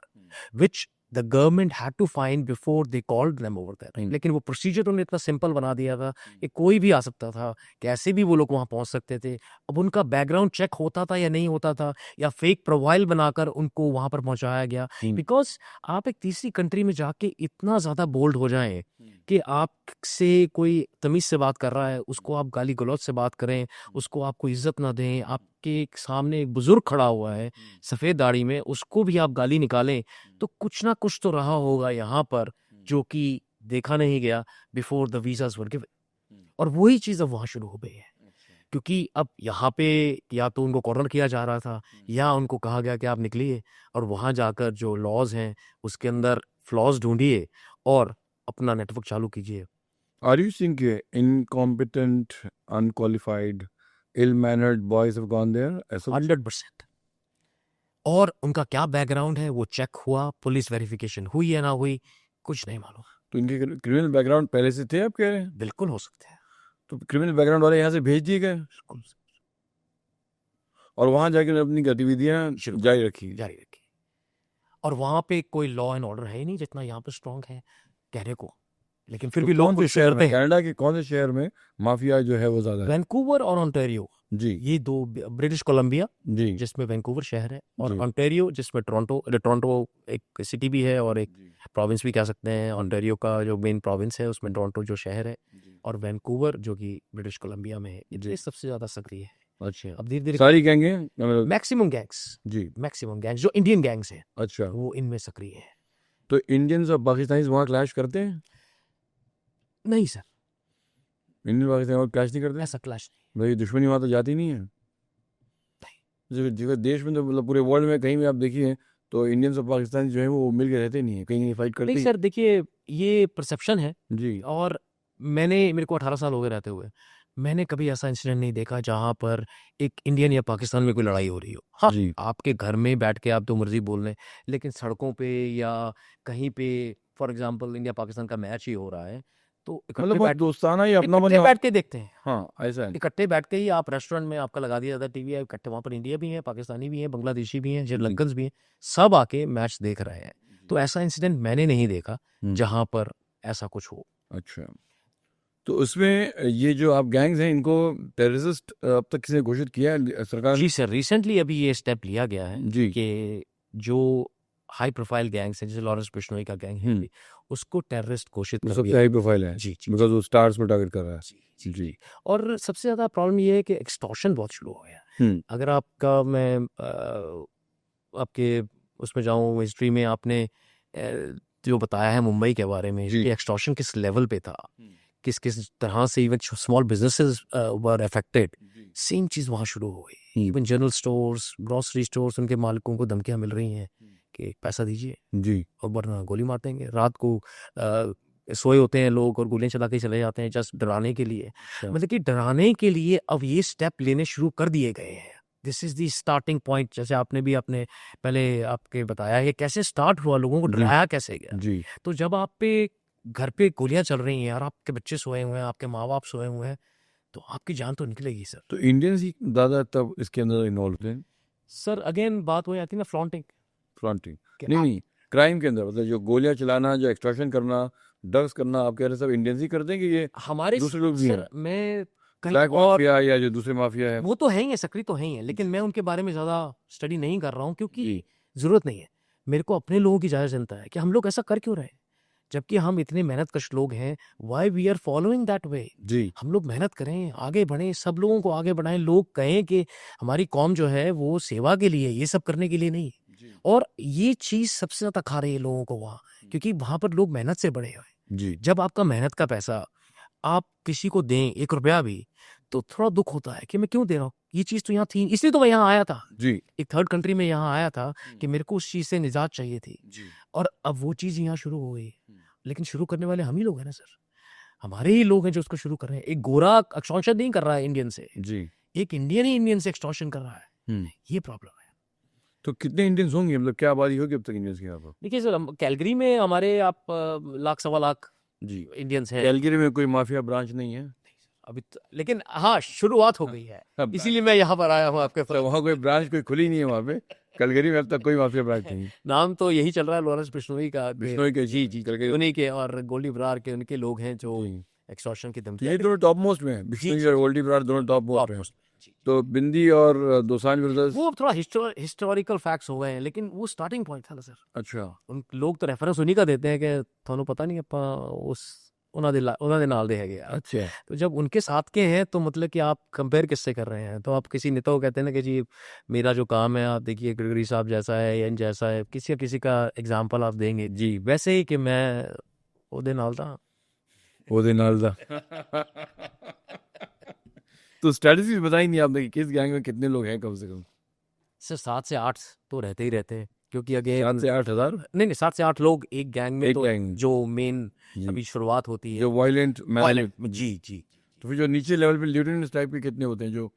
which the government had to find before they called them over there. लेकिन वो प्रोसीजर उन्होंने इतना सिंपल बना दिया था कि कोई भी आ सकता था, कैसे भी वो लोग वहाँ पहुँच सकते थे। अब उनका बैकग्राउंड चेक होता था या नहीं होता था, या फेक प्रोफाइल बनाकर उनको वहाँ पर पहुँचाया गया। बिकॉज आप एक तीसरी कंट्री में जाके इतना ज़्यादा बोल्ड हो जाएं कि आपसे कोई तमीज़ से बात कर रहा है, उसको आप गाली गलौज से बात करें, उसको आप कोई इज्जत ना दें, आपके सामने एक बुजुर्ग खड़ा हुआ है सफ़ेद दाढ़ी में, उसको भी आप गाली निकालें, तो कुछ ना कुछ तो रहा होगा यहाँ पर जो कि देखा नहीं गया before the visas were given. और वही चीज़ अब वहाँ शुरू हो गई है, क्योंकि अब यहाँ पे या तो उनको कॉर्नर किया जा रहा था या उनको कहा गया कि आप निकलिए और वहाँ जाकर जो लॉज हैं उसके अंदर फ्लॉज ढूंढिए और अपना नेटवर्क चालू कीजिए। Are you seeing incompetent, unqualified, ill mannered boys have gone there? ऐसा 100%। और उनका क्या बैकग्राउंड है वो चेक हुआ, पुलिस वेरिफिकेशन हुई या ना हुई, कुछ नहीं मालूम। तो इनके क्रिमिनल बैकग्राउंड पहले से थे, आप कह रहे हैं? बिल्कुल हो सकते हैं। तो क्रिमिनल बैकग्राउंड वाले यहाँ से भेज दिए गए और वहाँ जाकर अपनी गतिविधियाँ जारी रखी। और वहाँ पे कोई लॉ एंड ऑर्डर है ही नहीं जितना यहाँ पे स्ट्रांग है कहने को, लेकिन फिर तो भी लोग कौन से कोशिश शहर करते में, हैं। कनाडा के कौन से शहर में माफिया जो है वो ज्यादा है? वैंकूवर और ओंटारियो, जी ये दो, ब्रिटिश कोलंबिया जी जिसमें वैंकूवर शहर है और जी। ओंटारियो जिसमें टोरंटो एक सिटी भी है और एक प्रोविंस भी कह सकते हैं। ओंटारियो का जो मेन प्रोविंस है उसमें टोरंटो जो शहर है, और वैंकूवर जो कि ब्रिटिश कोलंबिया में है, ये सबसे ज्यादा सक्रिय है। अच्छा, अब धीरे धीरे सारी गैंगे मतलब? मैक्सिमम गैंग्स जो इंडियन गैंग्स हैं अच्छा, वो इनमें सक्रिय है। तो इंडियंस और पाकिस्तानीज वहाँ क्लैश करते हैं? नहीं सर, इंडियन पाकिस्तानी और क्लैश नहीं करते? ऐसा क्लैश भाई दुश्मनी वहाँ तो जाती नहीं है? जो देश में तो मतलब पूरे वर्ल्ड में कहीं भी आप देखिए तो इंडियंस और पाकिस्तानी जो है वो मिल के रहते नहीं है, कहीं नहीं फाइट करते नहीं ही। सर, देखिए ये परसेप्शन है, जी और मेरे को 18 साल हो गए रहते हुए, मैंने कभी ऐसा इंसिडेंट नहीं देखा जहाँ पर एक इंडियन या पाकिस्तान में कोई लड़ाई हो रही हो। हाँ, जी आपके घर में बैठ के आप तो मर्जी बोल लें, लेकिन सड़कों पे या कहीं पे फॉर एग्जांपल इंडिया पाकिस्तान का मैच ही हो रहा है तो मतलब बहुत दोस्ताना या अपना इकट्ठे बैठ के देखते हैं। हाँ ऐसा है। इकट्ठे बैठ के ही आप रेस्टोरेंट में आपका लगा दिया जाता है टीवी है, इकट्ठे वहाँ पर इंडिया भी है, पाकिस्तानी भी है, बांग्लादेशी भी हैं, श्रीलंकन्स भी हैं, सब आके मैच देख रहे हैं। तो ऐसा इंसिडेंट मैंने नहीं देखा जहाँ पर ऐसा कुछ हो। अच्छा, तो उसमें ये जो आप गैंग्स हैं इनको टेररिस्ट अब तक किसी ने घोषित किया है सरकार? जी सर, रिसेंटली अभी ये स्टेप लिया गया है जी कि जो हाई प्रोफाइल गैंग्स हैं जैसे लॉरेंस बिश्नोई का गैंग है उसको टेररिस्ट घोषित कर सबसे दिया। हाई प्रोफाइल है जी बिकॉज वो स्टार्स पर टारगेट कर रहा है। जी और सबसे ज़्यादा प्रॉब्लम ये है कि एक्सटॉर्शन बहुत शुरू हो गया है। अगर आपका मैं आपके उसमें जाऊँ हिस्ट्री में, आपने जो बताया है मुंबई के बारे में कि एक्सटॉर्शन किस लेवल पे था, किस किस तरह से even small businesses were affected, same चीज़ वहाँ शुरू हो गई। Even general stores, grocery stores, उनके मालिकों को धमकियाँ मिल रही हैं कि पैसा दीजिए जी और वरना गोली मार देंगे। रात को सोए होते हैं लोग और गोलियां चला के चले जाते हैं जस्ट डराने के लिए। मतलब कि डराने के लिए अब ये स्टेप लेने शुरू कर दिए गए हैं this is the starting point. जैसे आपने भी अपने पहले आपके बताया है कैसे स्टार्ट हुआ, लोगों को जी डराया कैसे गया। जी तो जब आप पे घर पे गोलियां चल रही हैं और आपके बच्चे सोए हुए हैं, आपके माँ बाप सोए हुए हैं, तो आपकी जान तो निकलेगी सर। तो इंडियंस ही ज़्यादा तब इसके अंदर इन्वॉल्व थे, सर अगेन बात हो जाती है ना फ्लॉन्टिंग फ्रंटिंग कि नहीं आप नहीं क्राइम के अंदर, मतलब जो गोलियां चलाना, जो एक्सटॉर्शन करना, ड्रग्स करना, आप कह रहे हैं सब इंडियंस ही करते हैं कि ये हमारे दूसरे लोग भी हैं, सर मैं कहीं ब्लैक और, माफिया या जो दूसरे माफिया है? वो तो है ही है, सक्रिय तो है ही है, लेकिन मैं उनके बारे में ज़्यादा स्टडी नहीं कर रहा हूँ क्योंकि जी ज़रूरत नहीं है। मेरे को अपने लोगों की ज़्यादा चिंता है कि हम लोग ऐसा कर क्यों रहे हैं, जबकि हम इतने मेहनतकश लोग हैं। Why we are following that way. जी हम लोग मेहनत करें, आगे बढ़ें, सब लोगों को आगे बढ़ाएं, लोग कहें कि हमारी कौम जो है वो सेवा के लिए, ये सब करने के लिए नहीं। जी और ये चीज़ सबसे ज़्यादा खा रही है लोगों को वहाँ, क्योंकि वहाँ पर लोग मेहनत से बढ़े हुए हैं। जी जब आपका मेहनत का पैसा आप किसी को दें, 1 रुपया भी, तो थोड़ा दुख होता है कि मैं क्यों दे रहा हूँ? ये चीज़ तो यहाँ थी, इसलिए तो मैं यहाँ आया था। जी एक थर्ड कंट्री में यहाँ आया था कि मेरे को उस चीज़ से निजात चाहिए थी, जी और अब वो चीज़ यहाँ शुरू हो गई। लेकिन शुरू करने वाले हम ही लोग हैं ना सर। हमारे ही लोग हैं जो उसको शुरू कर रहे हैं। एक गोरा एक्सटॉर्शन नहीं कर रहा है इंडियन से, जी एक इंडियन ही इंडियन से एक्सटॉर्शन कर रहा है। ये प्रॉब्लम है। तो कितने इंडियंस होंगे, मतलब क्या आबादी होगी अब तक इंडियंस की यहाँ पर? देखिए सर, कैलगरी में हमारे आप लाख सवा लाख जी इंडियंस हैं। कैलगरी में कोई माफिया ब्रांच नहीं है? अभी लेकिन हाँ, शुरुआत हो गई है, अब इसीलिए मैं यहाँ पर आया हूँ आपके तो वहाँ कोई ब्रांच कोई खुली नहीं है वहाँ पे? कलगरी में अब तक कोई माफिया ब्रांच नहीं? नाम तो यही चल रहा है लॉरेंस बिश्नोई का। बिश्नोई के? जी जी, कलगरी उन्हीं के और गोल्डी बरार के, उनके लोग हैं जो जी। एक्सटॉर्शन की तो धमकी। ये दोनों टॉप मोस्ट में है, बिश्नोई और गोल्डी बरार दोनों टॉप मोस्ट में हैं। जी, तो बिंदी और दोसांझ ब्रदर्स? वो अब थोड़ा हिस्टोरिकल फैक्ट्स हो गए हैं, लेकिन वो स्टार्टिंग पॉइंट था ना सर। अच्छा उन लोग तो रेफरेंस उन्हीं का देते हैं कि थानू पता नहीं अपा उस ਉਹਨਾਂ ਦੇ ਨਾਲ ਦੇ ਹੈਗੇ ਆ। अच्छा तो जब उनके साथ के हैं तो मतलब कि आप कंपेयर किससे कर रहे हैं? तो आप किसी नेता को कहते हैं ना कि जी मेरा जो काम है, आप देखिए गडकरी साहब जैसा है या इन जैसा है, किसी का एग्जाम्पल आप देंगे जी, वैसे ही कि मैं ਉਹਦੇ ਨਾਲ था। ਉਹਦੇ ਨਾਲ ਦਾ तो स्ट्रेटजीज बताई नहीं आपने कि किस गैंग में कितने लोग हैं कम से कम? सर 7 से 8 तो रहते ही रहते हैं, क्योंकि अगेन 7 से 8 हज़ार नहीं 7 से 8 लोग एक गैंग में, एक तो गैंग जो मेन जी, अभी शुरुआत होती है जो वायलेंट वायलेंट। जी जी। तो फिर जो नीचे लेवल पे ल्यूटेनेंट्स टाइप के कितने होते हैं? जो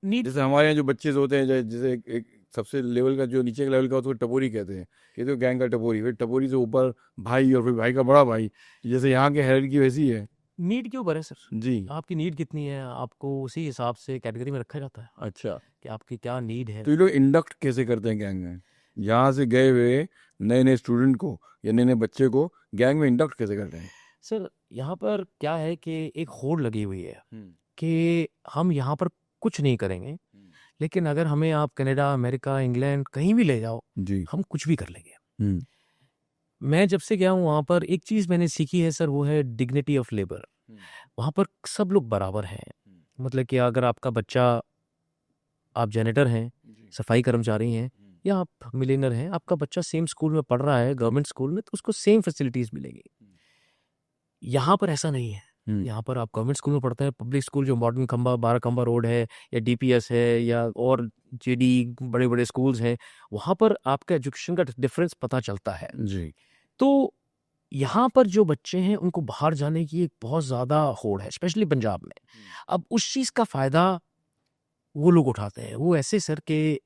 नीड जैसे हमारे यहाँ जो बच्चे होते हैं, जैसे एक सबसे लेवल का जो नीचे का लेवल का होता है उसको टपोरी कहते हैं। ये तो गैंग का टपोरी, फिर टपोरी से ऊपर भाई, और फिर भाई का बड़ा भाई, जैसे यहाँ के हायरार्की वैसी है। नीड क्यों भरे सर? जी आपकी नीड कितनी है, आपको उसी हिसाब से कैटेगरी में रखा जाता है अच्छा। कि आपकी क्या नीड है। तो ये लोग इंडक्ट कैसे करते हैं गैंग में? यहाँ से गए हुए नए नए स्टूडेंट को या नए नए बच्चे को गैंग में इंडक्ट कैसे करते हैं? सर यहाँ पर क्या है कि एक होड़ लगी हुई है कि हम यहाँ पर कुछ नहीं करेंगे, लेकिन अगर हमें आप कनाडा, अमेरिका, इंग्लैंड कहीं भी ले जाओ, जी हम कुछ भी कर लेंगे। मैं जब से गया हूँ वहाँ पर एक चीज़ मैंने सीखी है सर, वो है डिग्निटी ऑफ लेबर। वहाँ पर सब लोग बराबर हैं। मतलब कि अगर आपका बच्चा, आप जैनेटर हैं, सफाई कर्मचारी हैं, या आप मिलेनर हैं, आपका बच्चा सेम स्कूल में पढ़ रहा है, गवर्नमेंट स्कूल में, तो उसको सेम फैसिलिटीज़ मिलेंगी। यहाँ पर ऐसा नहीं है। यहाँ पर आप गवर्नमेंट स्कूल में पढ़ते हैं, पब्लिक स्कूल जो मॉडर्न खंबा, 12 खंबा रोड है, या डीपीएस है, या और जेडी बड़े बड़े स्कूल्स हैं, वहाँ पर आपका एजुकेशन का डिफरेंस पता चलता है। जी तो यहाँ पर जो बच्चे हैं उनको बाहर जाने की एक बहुत ज़्यादा होड़ है, स्पेशली पंजाब में। अब उस चीज़ का फ़ायदा वो लोग उठाते हैं। वो ऐसे सर कि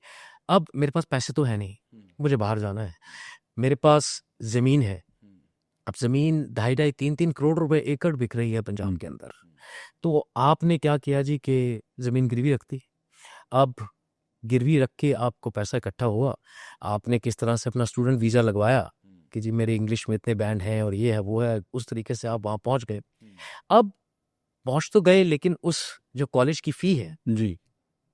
अब मेरे पास पैसे तो है नहीं, मुझे बाहर जाना है, मेरे पास ज़मीन है। अब ज़मीन 2.5-3 करोड़ रुपए एकड़ बिक रही है पंजाब के अंदर। तो आपने क्या किया जी कि ज़मीन गिरवी रख दी। अब गिरवी रख के आपको पैसा इकट्ठा हुआ, आपने किस तरह से अपना स्टूडेंट वीज़ा लगवाया कि जी मेरे इंग्लिश में इतने बैंड हैं और ये है वो है, उस तरीके से आप वहाँ पहुँच गए। अब पहुँच तो गए, लेकिन उस जो कॉलेज की फ़ी है जी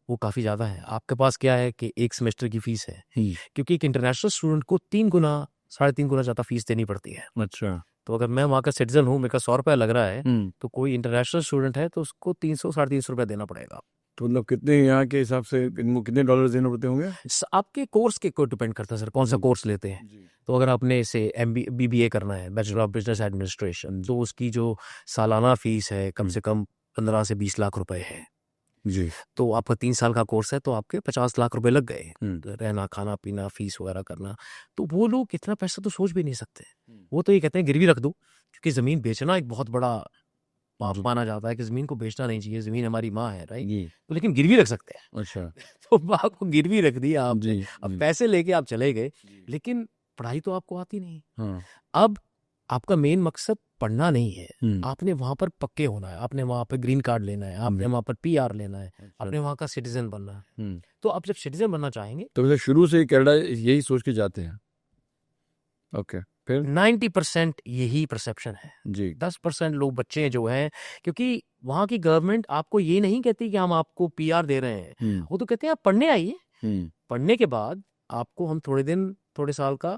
वो काफ़ी ज़्यादा है। आपके पास क्या है कि 1 सेमेस्टर की फ़ीस है, क्योंकि एक इंटरनेशनल स्टूडेंट को 3 गुना 3.5 गुना ज़्यादा फ़ीस देनी पड़ती है। अच्छा तो अगर मैं वहाँ का सिटीजन हूँ, मेरे का 100 रुपया लग रहा है, तो कोई इंटरनेशनल स्टूडेंट है तो उसको 300-350 रुपया देना पड़ेगा। तो मतलब कितने यहाँ के हिसाब से इनको कितने डॉलर देने पड़ते होंगे? आपके कोर्स के ऊपर डिपेंड करता है सर, कौन सा कोर्स लेते हैं। तो अगर आपने इसे BBA करना है, बैचलर ऑफ बिजनेस एडमिनिस्ट्रेशन, तो उसकी जो सालाना फीस है कम से कम 15 से 20 लाख रुपए है जी। तो आपका 3 साल का कोर्स है, तो आपके 50 लाख रुपए लग गए। रहना, खाना पीना, फीस वगैरह करना। तो वो लोग इतना पैसा तो सोच भी नहीं सकते। वो तो ये कहते हैं गिरवी रख दो, क्योंकि ज़मीन बेचना एक बहुत बड़ा पाप माना जाता है कि ज़मीन को बेचना नहीं चाहिए, ज़मीन हमारी माँ है, राइट? जी तो लेकिन गिरवी रख सकते हैं। अच्छा तो माँ को गिरवी रख दी आपने, जी अब जी पैसे लेके आप चले गए, लेकिन पढ़ाई तो आपको आती नहीं। हाँ अब आपका मेन मकसद पढ़ना नहीं है, हम्म, आपने वहाँ पर पक्के होना है, आपने वहाँ पर ग्रीन कार्ड लेना है, आपने वहाँ पर PR लेना है, अच्छा, आपने वहाँ का सिटीजन बनना है। हम्म। तो आप जब सिटीजन बनना चाहेंगे, तो मतलब शुरू से ही कनाडा यही सोच के जाते हैं। ओके फिर 90% यही परसेप्शन है। जी 10% लोग बच्चे जो हैं, क्योंकि वहाँ की गवर्नमेंट आपको ये नहीं कहती कि हम आपको PR दे रहे हैं, हम्म वो तो कहते हैं आप पढ़ने आइए, हम्म पढ़ने के बाद आपको हम थोड़े साल का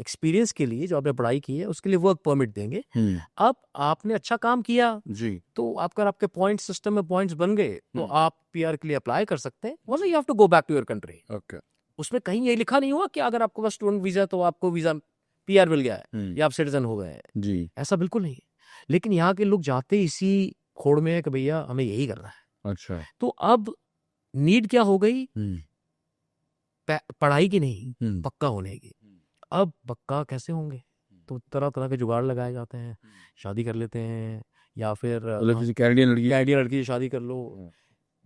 एक्सपीरियंस के लिए जो आपने पढ़ाई की है उसके लिए वर्क परमिट देंगे। हम्म अब आपने अच्छा काम किया जी तो आपके पॉइंट सिस्टम में पॉइंट्स बन गए तो हम्म। आप PR के लिए अप्लाई कर सकते हैं, वरना you have to go back to your country. Okay उसमें कहीं ये लिखा नहीं हुआ कि अगर आपको पास स्टूडेंट वीजा तो आपको वीजा PR मिल गया है या आप सिटीजन हो गए हैं, जी ऐसा बिल्कुल नहीं है। लेकिन यहाँ के लोग जाते इसी खोड़ में है कि भैया हमें यही करना है। अच्छा तो अब नीड क्या हो गई, हम्म पढ़ाई की नहीं, हम्म पक्का होने की। अब पक्का कैसे होंगे, तो तरह तरह के जुगाड़ लगाए जाते हैं, शादी कर लेते हैं, या फिर मतलब किसी कैनेडियन लड़की कैनेडियन लड़की से शादी कर लो।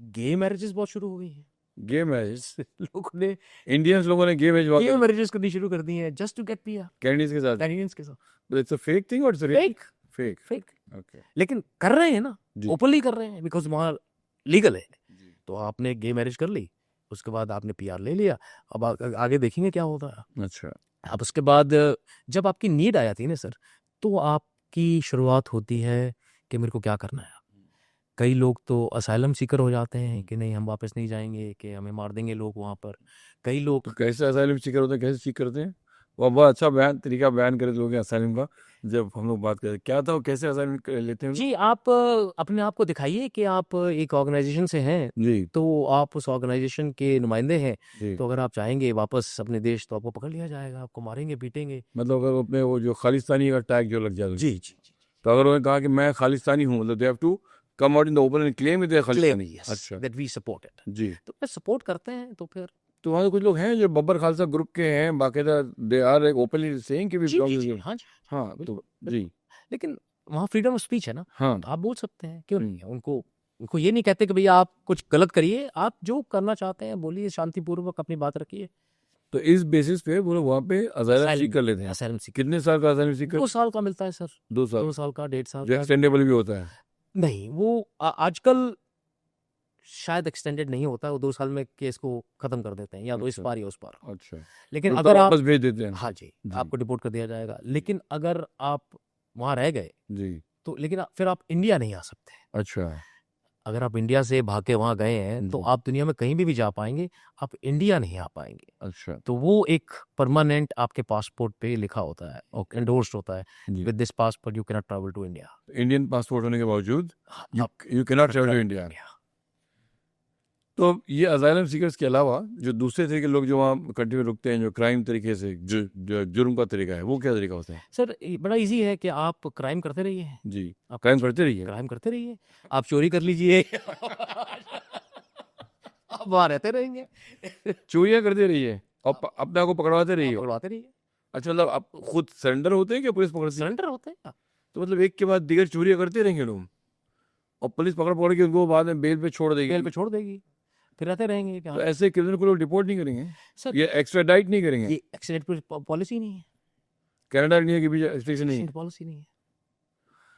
गे मैरिजेस बहुत शुरू हो गई हैं। गे मैरिज लोगों ने इंडियंस लोगों ने गे मैरिज गे मैरिजेस करनी शुरू कर दी हैं just to get PR, Canadians के साथ। कैनेडियंस के साथ। इट्स अ फेक थिंग और फेक फेक फेक ओके लेकिन कर रहे हैं ना, जी ओपनली कर रहे हैं, बिकॉज वहाँ लीगल है। जी तो आपने गे मैरिज कर ली, उसके बाद आपने PR ले लिया, अब आगे देखेंगे क्या होता है। अच्छा अब उसके बाद जब आपकी नीड आ जाती है ना सर, तो आपकी शुरुआत होती है कि मेरे को क्या करना है। कई लोग तो असाइलम सीकर हो जाते हैं कि नहीं हम वापस नहीं जाएंगे, कि हमें मार देंगे लोग वहाँ पर। कई लोग तो कैसे असाइलम सीकर होते हैं, कैसे सीख करते हैं? वो बहुत अच्छा तरीका बयान करे लोग असाइलम का। जब हम लोग बात करें क्या था वो कैसे असाइलम लेते हैं जी, आप अपने आप को दिखाइए कि आप एक ऑर्गेनाइजेशन से हैं, जी तो आप उस ऑर्गेनाइजेशन के नुमाइंदे हैं। जी तो अगर आप चाहेंगे वापस अपने देश, तो आपको पकड़ लिया जाएगा, आपको मारेंगे पीटेंगे। मतलब अगर वो अपने वो जो खालिस्तानी का टैग जो लग जाता है, जी जी जी तो अगर उन्होंने कहा कि मैं खालिस्तानी हूँ, मतलब they have to come out in the open and claim they claim Khalistani. Yes अच्छा दैट वी सपोर्ट इट। जी। तो मैं सपोर्ट करते हैं तो फिर तो वहाँ कुछ लोग हैं जो बब्बर खालसा ग्रुप के हैं, बाकायदा दे आर ओपनली सेइंग कि वी जी बिलोंग जी टू जी दिस। हाँ जी, हाँ तो बिल्कुल जी बिल्कुल। लेकिन वहाँ फ्रीडम ऑफ स्पीच है ना, हाँ तो आप बोल सकते हैं, क्यों नहीं है। उनको ये नहीं कहते कि भैया आप कुछ गलत करिए, आप जो करना चाहते हैं बोलिए, शांतिपूर्वक अपनी बात रखिए। तो इस बेसिस पे वो लोग वहाँ पे असाइलम सीख कर लेते हैं। असाइलम सीख कितने साल का असाइलम सीख कर? 2 साल का मिलता है सर, 2 साल 2 साल का, 1.5 साल जो का। एक्सटेंडेबल भी होता है? नहीं, वो आजकल शायद एक्सटेंडेड नहीं होता, वो 2 साल में केस को खत्म कर देते हैं, या तो इस अच्छा पार या उस पार। अच्छा लेकिन तो अगर आप, वापस भेज देते हैं? हाँ जी, जी आपको डिपोर्ट कर दिया जाएगा। लेकिन अगर आप वहाँ रह गए, जी तो लेकिन फिर आप इंडिया नहीं आ सकते। अच्छा अगर आप इंडिया से भाग के वहाँ गए हैं, तो जी आप दुनिया में कहीं भी जा पाएंगे, आप इंडिया नहीं आ पाएंगे। अच्छा तो वो एक परमानेंट आपके पासपोर्ट पे लिखा होता है, ओके एंडोर्स्ड होता है, जी। With this passport you can not travel to India. Indian passport होने के बावजूद you can not travel to India. तो ये असाइलम सीकर्स के अलावा जो दूसरे तरीके लोग जो वहाँ कंट्री में रुकते हैं, जो क्राइम तरीके से जो जुर्म का तरीका है, वो क्या तरीका होता है? सर बड़ा इजी है कि आप क्राइम करते रहिए, जी आप क्राइम करते रहिए। क्राइम करते रहिए, आप चोरी कर लीजिए आप वहाँ रहते रहेंगे चोरियाँ करते रहिए और अपने आप को पकड़वाते रहिए। पकड़वाते रहिए, अच्छा मतलब आप खुद सरेंडर होते हैं कि पुलिस पकड़ती है? सरेंडर होते हैं। तो मतलब एक के बाद दीगर चोरियाँ करते रहेंगे लोग और पुलिस पकड़ पकड़ के उनको बाद में बेल पे छोड़ देगी? जेल पे छोड़ देगी, फिर रहते रहेंगे। तो ऐसे क्रिमिनल को लोग डिपोर्ट नहीं करेंगे? सर ये एक्स्ट्राडाइट नहीं करेंगे? ये एक्सीडेंट पॉलिसी नहीं है, कनाडा इंडिया के बीच एक्सटेंशन नहीं है? पॉलिसी नहीं है।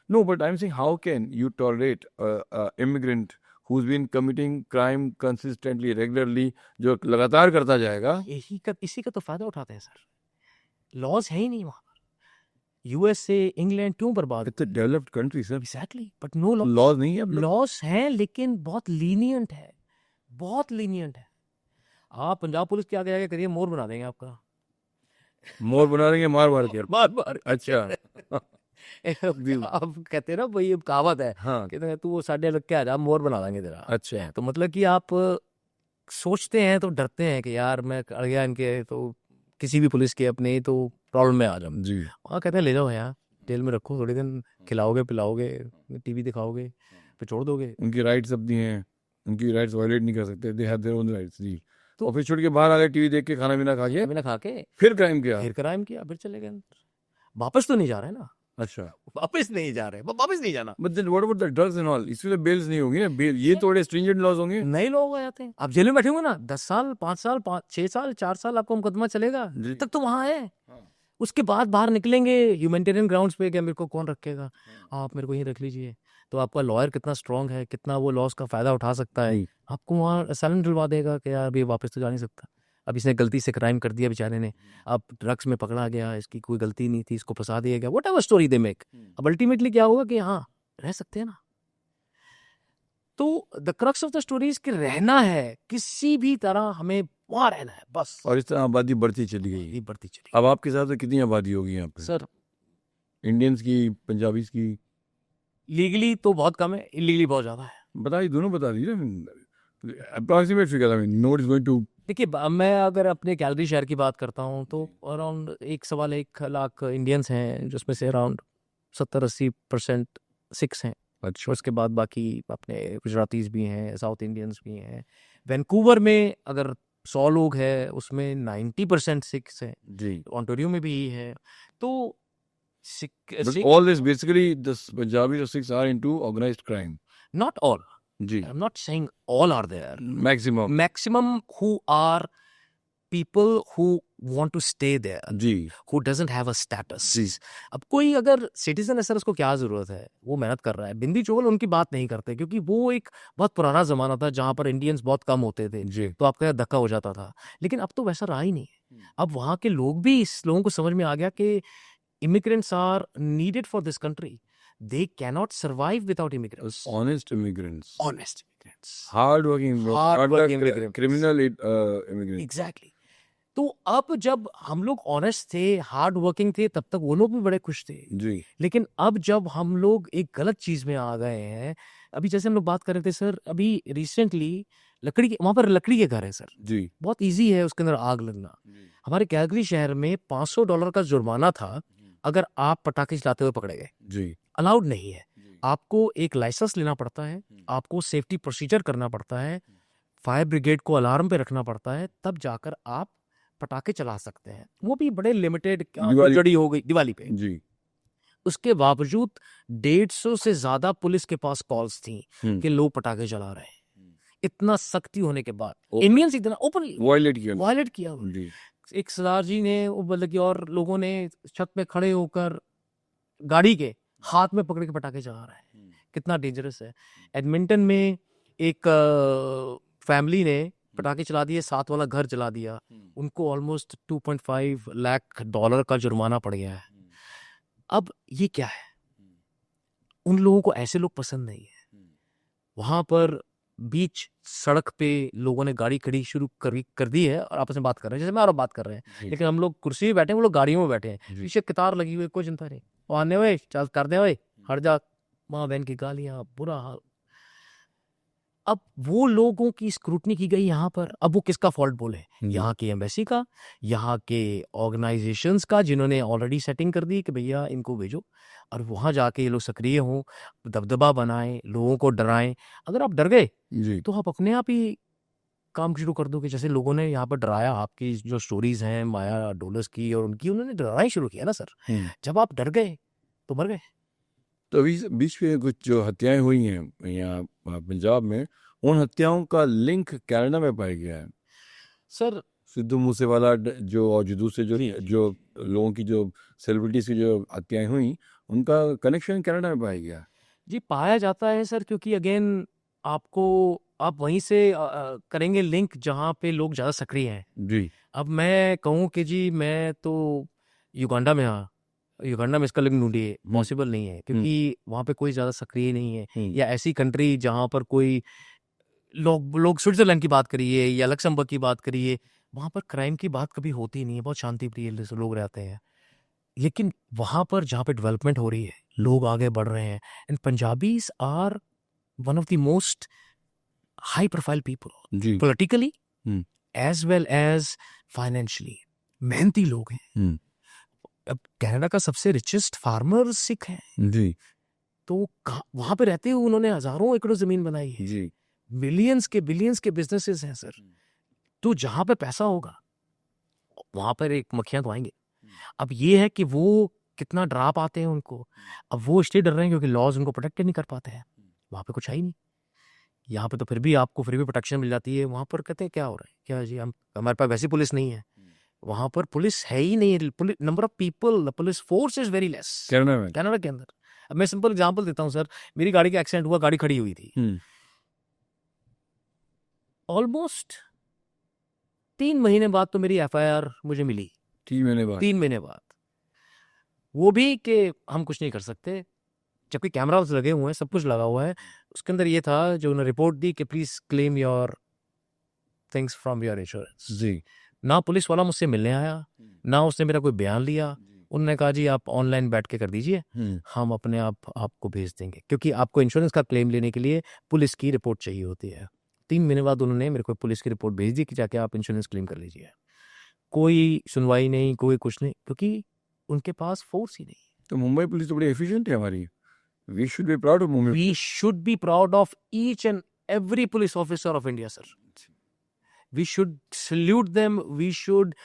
No, but I'm saying how can you tolerate a immigrant who's been committing crime consistently, regularly, जो लगातार करता जाएगा? इसी का तो फायदा उठाते हैं सर, लॉज है ही नहीं वहाँ पर। USA इंग्लैंड क्यों बर्बाद? It's a developed country, sir. Exactly, but no Laws नहीं है अब लोग। लॉस हैं, लेकिन बहुत लीनियंट है, बहुत लीनियंट है। आप पंजाब पुलिस के आगे करिए, मोर बना देंगे आपका मोर बना देंगे मार मार के। मार मार अच्छा आप कहते हैं ना भाई, ये कहावत है, हाँ कहते हैं तू वो साढ़े लग के आ जा, मोर बना देंगे तेरा। अच्छा तो मतलब कि आप सोचते हैं तो डरते हैं कि यार मैं अड़ गया इनके, तो किसी भी पुलिस के अपने तो प्रॉब्लम में आ जाऊँ। जी वहाँ कहते हैं ले जाओ यहाँ जेल में रखो, थोड़े दिन खिलाओगे पिलाओगे, TV दिखाओगे, फिर छोड़ दोगे। उनकी राइट्स अपनी हैं, उनकी राइट्स वायलेट नहीं कर सकते। They have their own rights जी। तो और फिर छोड़ के बाहर आ गए, टीवी देख के खाना पीना खा के बिना खा के फिर क्राइम किया। फिर क्राइम किया, फिर चले गए अंदर। वापस तो नहीं जा रहे ना, अच्छा, वापस नहीं जा रहे, वापस नहीं जाना। But then what about the drugs and all, इसके लिए बेल्स नहीं होंगी ना, बेल ये थोड़े स्ट्रिंजेंट लॉज होंगे। नए लोग आ जाते हैं, आप जेल में बैठे होंगे ना 10 साल 5 साल 6 साल 4 साल आपको मुकदमा चलेगा, जी। तब तो वहाँ है। हाँ। उसके बाद बाहर निकलेंगे ह्यूमैनिटेरियन ग्राउंड्स पे, क्या मेरे को कौन रखेगा, आप मेरे को यहीं रख लीजिए। तो आपका लॉयर कितना स्ट्रांग है, कितना वो लॉस का फायदा उठा सकता है, हम्म। आपको वहाँ असाइलम दिलवा देगा कि यार अभी वापस तो जा नहीं सकता, अब इसने गलती से क्राइम कर दिया बेचारे ने, अब ड्रग्स में पकड़ा गया, इसकी कोई गलती नहीं थी, इसको फंसा दिया गया, what ever story they make. अब अल्टीमेटली क्या होगा कि हाँ रह सकते हैं ना। तो the crux of the story कि रहना है, किसी भी तरह हमें वहाँ रहना है बस। और इस तरह आबादी बढ़ती चली गई। ये बढ़ती चली अब आपके हिसाब से कितनी आबादी होगी यहाँ पे? सर, इंडियंस की, पंजाबीज की? लीगली तो बहुत कम है, इलीगली बहुत ज़्यादा है। बताइए, दोनों बता दीजिए, approximate figure. I mean no is going to. देखिए मैं अगर अपने कैलगरी शहर की बात करता हूँ तो अराउंड 1.25 लाख इंडियंस हैं, जिसमें से अराउंड 70-80% सिख्स हैं। अच्छा, उसके बाद बाकी अपने गुजरातीज भी हैं, साउथ इंडियंस भी हैं। वैंकूवर में अगर 100 लोग हैं उसमें 90% सिख्स हैं, जी। ऑन्टारियो में भी यही है। तो But all this basically, the Punjabis or Sikhs are into organized crime. not all, ji, I'm not saying all are there, maximum. maximum who are people who want to stay there, ji, who doesn't have a status. जी। अब कोई अगर citizen है sir, उसको क्या जरूरत है, वो मेहनत कर रहा है, बिंदी चोल उनकी बात नहीं करते, क्योंकि वो एक बहुत पुराना जमाना था जहां पर इंडियंस बहुत कम होते थे, जी। तो आपका धक्का हो जाता था। लेकिन अब तो वैसा रहा ही नहीं है। अब वहाँ के लोग भी, इस लोगों को समझ में आ गया कि immigrants are needed for this country. They cannot survive without immigrants. Honest immigrants. Honest immigrants. Hard-working, Hard-working not the immigrants. criminal immigrants. Exactly. तो अब जब हम लोग ऑनेस्ट थे, हार्ड वर्किंग थे, तब तक वो लोग भी बड़े खुश थे। जी, लेकिन अब जब हम लोग एक गलत चीज में आ गए हैं, अभी जैसे हम लोग बात कर रहे थे सर, अभी रिसेंटली वहां पर लकड़ी के घर है सर, जी, बहुत इजी है उसके अंदर आग लगना। हमारे कैलगरी शहर में $500 का जुर्माना था अगर आप पटाखे चलाते हुए पकड़े गए। जी, अलाउड नहीं है, आपको एक लाइसेंस लेना पड़ता है, आपको सेफ्टी प्रोसीजर करना पड़ता है, फायर ब्रिगेड को अलार्म पे रखना पड़ता है, तब जाकर आप पटाखे चला सकते हैं, वो भी बड़े लिमिटेड। दिवाली- जड़ी हो गई दिवाली पे। जी। उसके बावजूद 150 से ज्यादा पुलिस के पास कॉल्स थी कि लोग पटाखे चला रहे हैं। इतना सख्ती होने के बाद इंडियंस इतना ओपनली वायलेट किया। जी, एक सरदार जी ने वो मतलब कि, और लोगों ने छत पे खड़े होकर गाड़ी के हाथ में पकड़ के पटाखे चला रहे हैं, कितना डेंजरस है। एडमिंटन में एक फैमिली ने पटाखे चला दिए, 7 वाला घर जला दिया, उनको ऑलमोस्ट $2.5 लाख का जुर्माना पड़ गया है। अब ये क्या है, उन लोगों को ऐसे लोग पसंद नहीं है। वहां पर बीच सड़क पे लोगों ने गाड़ी खड़ी शुरू कर दी है और आपस में बात कर रहे हैं, जैसे मैं और आप बात कर रहे हैं, लेकिन हम लोग कुर्सी पे बैठे हैं, वो लोग गाड़ियों में बैठे हैं, पीछे कतार लगी हुई, कोई चिंता नहीं, वो आने हुए चल कर दे, हट जा, माँ बहन की गालियां, बुरा हाल। अब वो लोगों की स्क्रूटनी की गई यहाँ पर। अब वो किसका फॉल्ट बोले, यहाँ के एम्बेसी का, यहाँ के ऑर्गेनाइजेशंस का, जिन्होंने ऑलरेडी सेटिंग कर दी कि भैया इनको भेजो, और वहाँ जाके ये लोग सक्रिय हों, दबदबा बनाएं, लोगों को डराएं। अगर आप डर गए तो आप अपने आप ही काम शुरू कर दोगे, जैसे लोगों ने यहाँ पर डराया। आपकी जो स्टोरीज हैं माया डोलस की और उनकी, उन्होंने डराना ही शुरू किया ना सर। जब आप डर गए तो मर गए। तो अभी बीच में कुछ जो हत्याएं हुई हैं यहाँ पंजाब में, उन हत्याओं का लिंक कनाडा में पाया गया है सर। सिद्धू मूसेवाला जो, और जो दूसरे जो लोगों की, जो सेलिब्रिटीज की जो हत्याएं हुई, उनका कनेक्शन कनाडा में पाया गया। जी पाया जाता है सर, क्योंकि अगेन आप वहीं से करेंगे लिंक जहाँ पे लोग ज़्यादा सक्रिय हैं। जी। अब मैं कहूँ कि जी मैं तो युगांडा में, युगांडा में इसका लिंक ढूंढिए, पॉसिबल नहीं है, क्योंकि वहाँ पे कोई ज़्यादा सक्रिय नहीं है। या ऐसी कंट्री जहाँ पर कोई लोग स्विट्जरलैंड की बात करिए या लक्समबर्ग की बात करिए, वहाँ पर क्राइम की बात कभी होती नहीं है, बहुत शांति प्रिय लोग रहते हैं। लेकिन वहाँ पर जहाँ पे डेवलपमेंट हो रही है, लोग आगे बढ़ रहे हैं, and Punjabis are one of the most high profile people politically as well as financially. मेहनती लोग हैं। अब कनाडा का सबसे रिचेस्ट फार्मर सिख हैं जी, तो वहां पे रहते हुए उन्होंने हजारों एकड़ जमीन बनाई है जी, बिलियंस के बिजनेसेस हैं सर। तो जहां पे पैसा होगा वहां पर एक मक्खियां तो आएंगे। अब ये है कि वो कितना डरा पाते हैं उनको। अब वो इसलिए डर रहे हैं क्योंकि लॉज उनको प्रोटेक्ट नहीं कर पाते हैं, वहाँ पे कुछ है ही नहीं। यहाँ पे तो फिर भी आपको फिर भी प्रोटेक्शन मिल जाती है, वहाँ पर कहते हैं क्या हो रहा है, क्या जी हम हमारे पास वैसी पुलिस नहीं है, वहाँ पर पुलिस है ही नहीं, number of people, police force is very less Canada में। कनाडा के अंदर। अब मैं सिंपल एग्जांपल देता हूँ सर, मेरी गाड़ी का एक्सीडेंट हुआ, गाड़ी खड़ी हुई थी, ऑलमोस्ट 3 महीने बाद तो मेरी FIR मुझे मिली, 3 महीने बाद। 3 महीने बाद, वो भी कि हम कुछ नहीं कर सकते, जबकि कैमरास लगे हुए हैं, सब कुछ लगा हुआ है। उसके अंदर ये था जो उन्होंने रिपोर्ट दी कि please claim your things from your insurance. जी। ना पुलिस वाला मुझसे मिलने आया, ना उसने मेरा कोई बयान लिया, उन्होंने कहा जी आप ऑनलाइन बैठ के कर दीजिए, हम अपने आप आपको भेज देंगे, क्योंकि आपको इंश्योरेंस का क्लेम लेने के लिए पुलिस की रिपोर्ट चाहिए होती है। 3 महीने बाद उन्होंने मेरे को पुलिस की रिपोर्ट भेज दी कि जाके आप इंश्योरेंस क्लेम कर लीजिए। कोई सुनवाई नहीं, कोई कुछ नहीं, क्योंकि उनके पास फोर्स ही नहीं। तो मुंबई पुलिस तो बड़ी एफिशिएंट है हमारी। We should be proud of Mumbai. We should be proud of each and every police officer of India, sir. We should salute them. We should,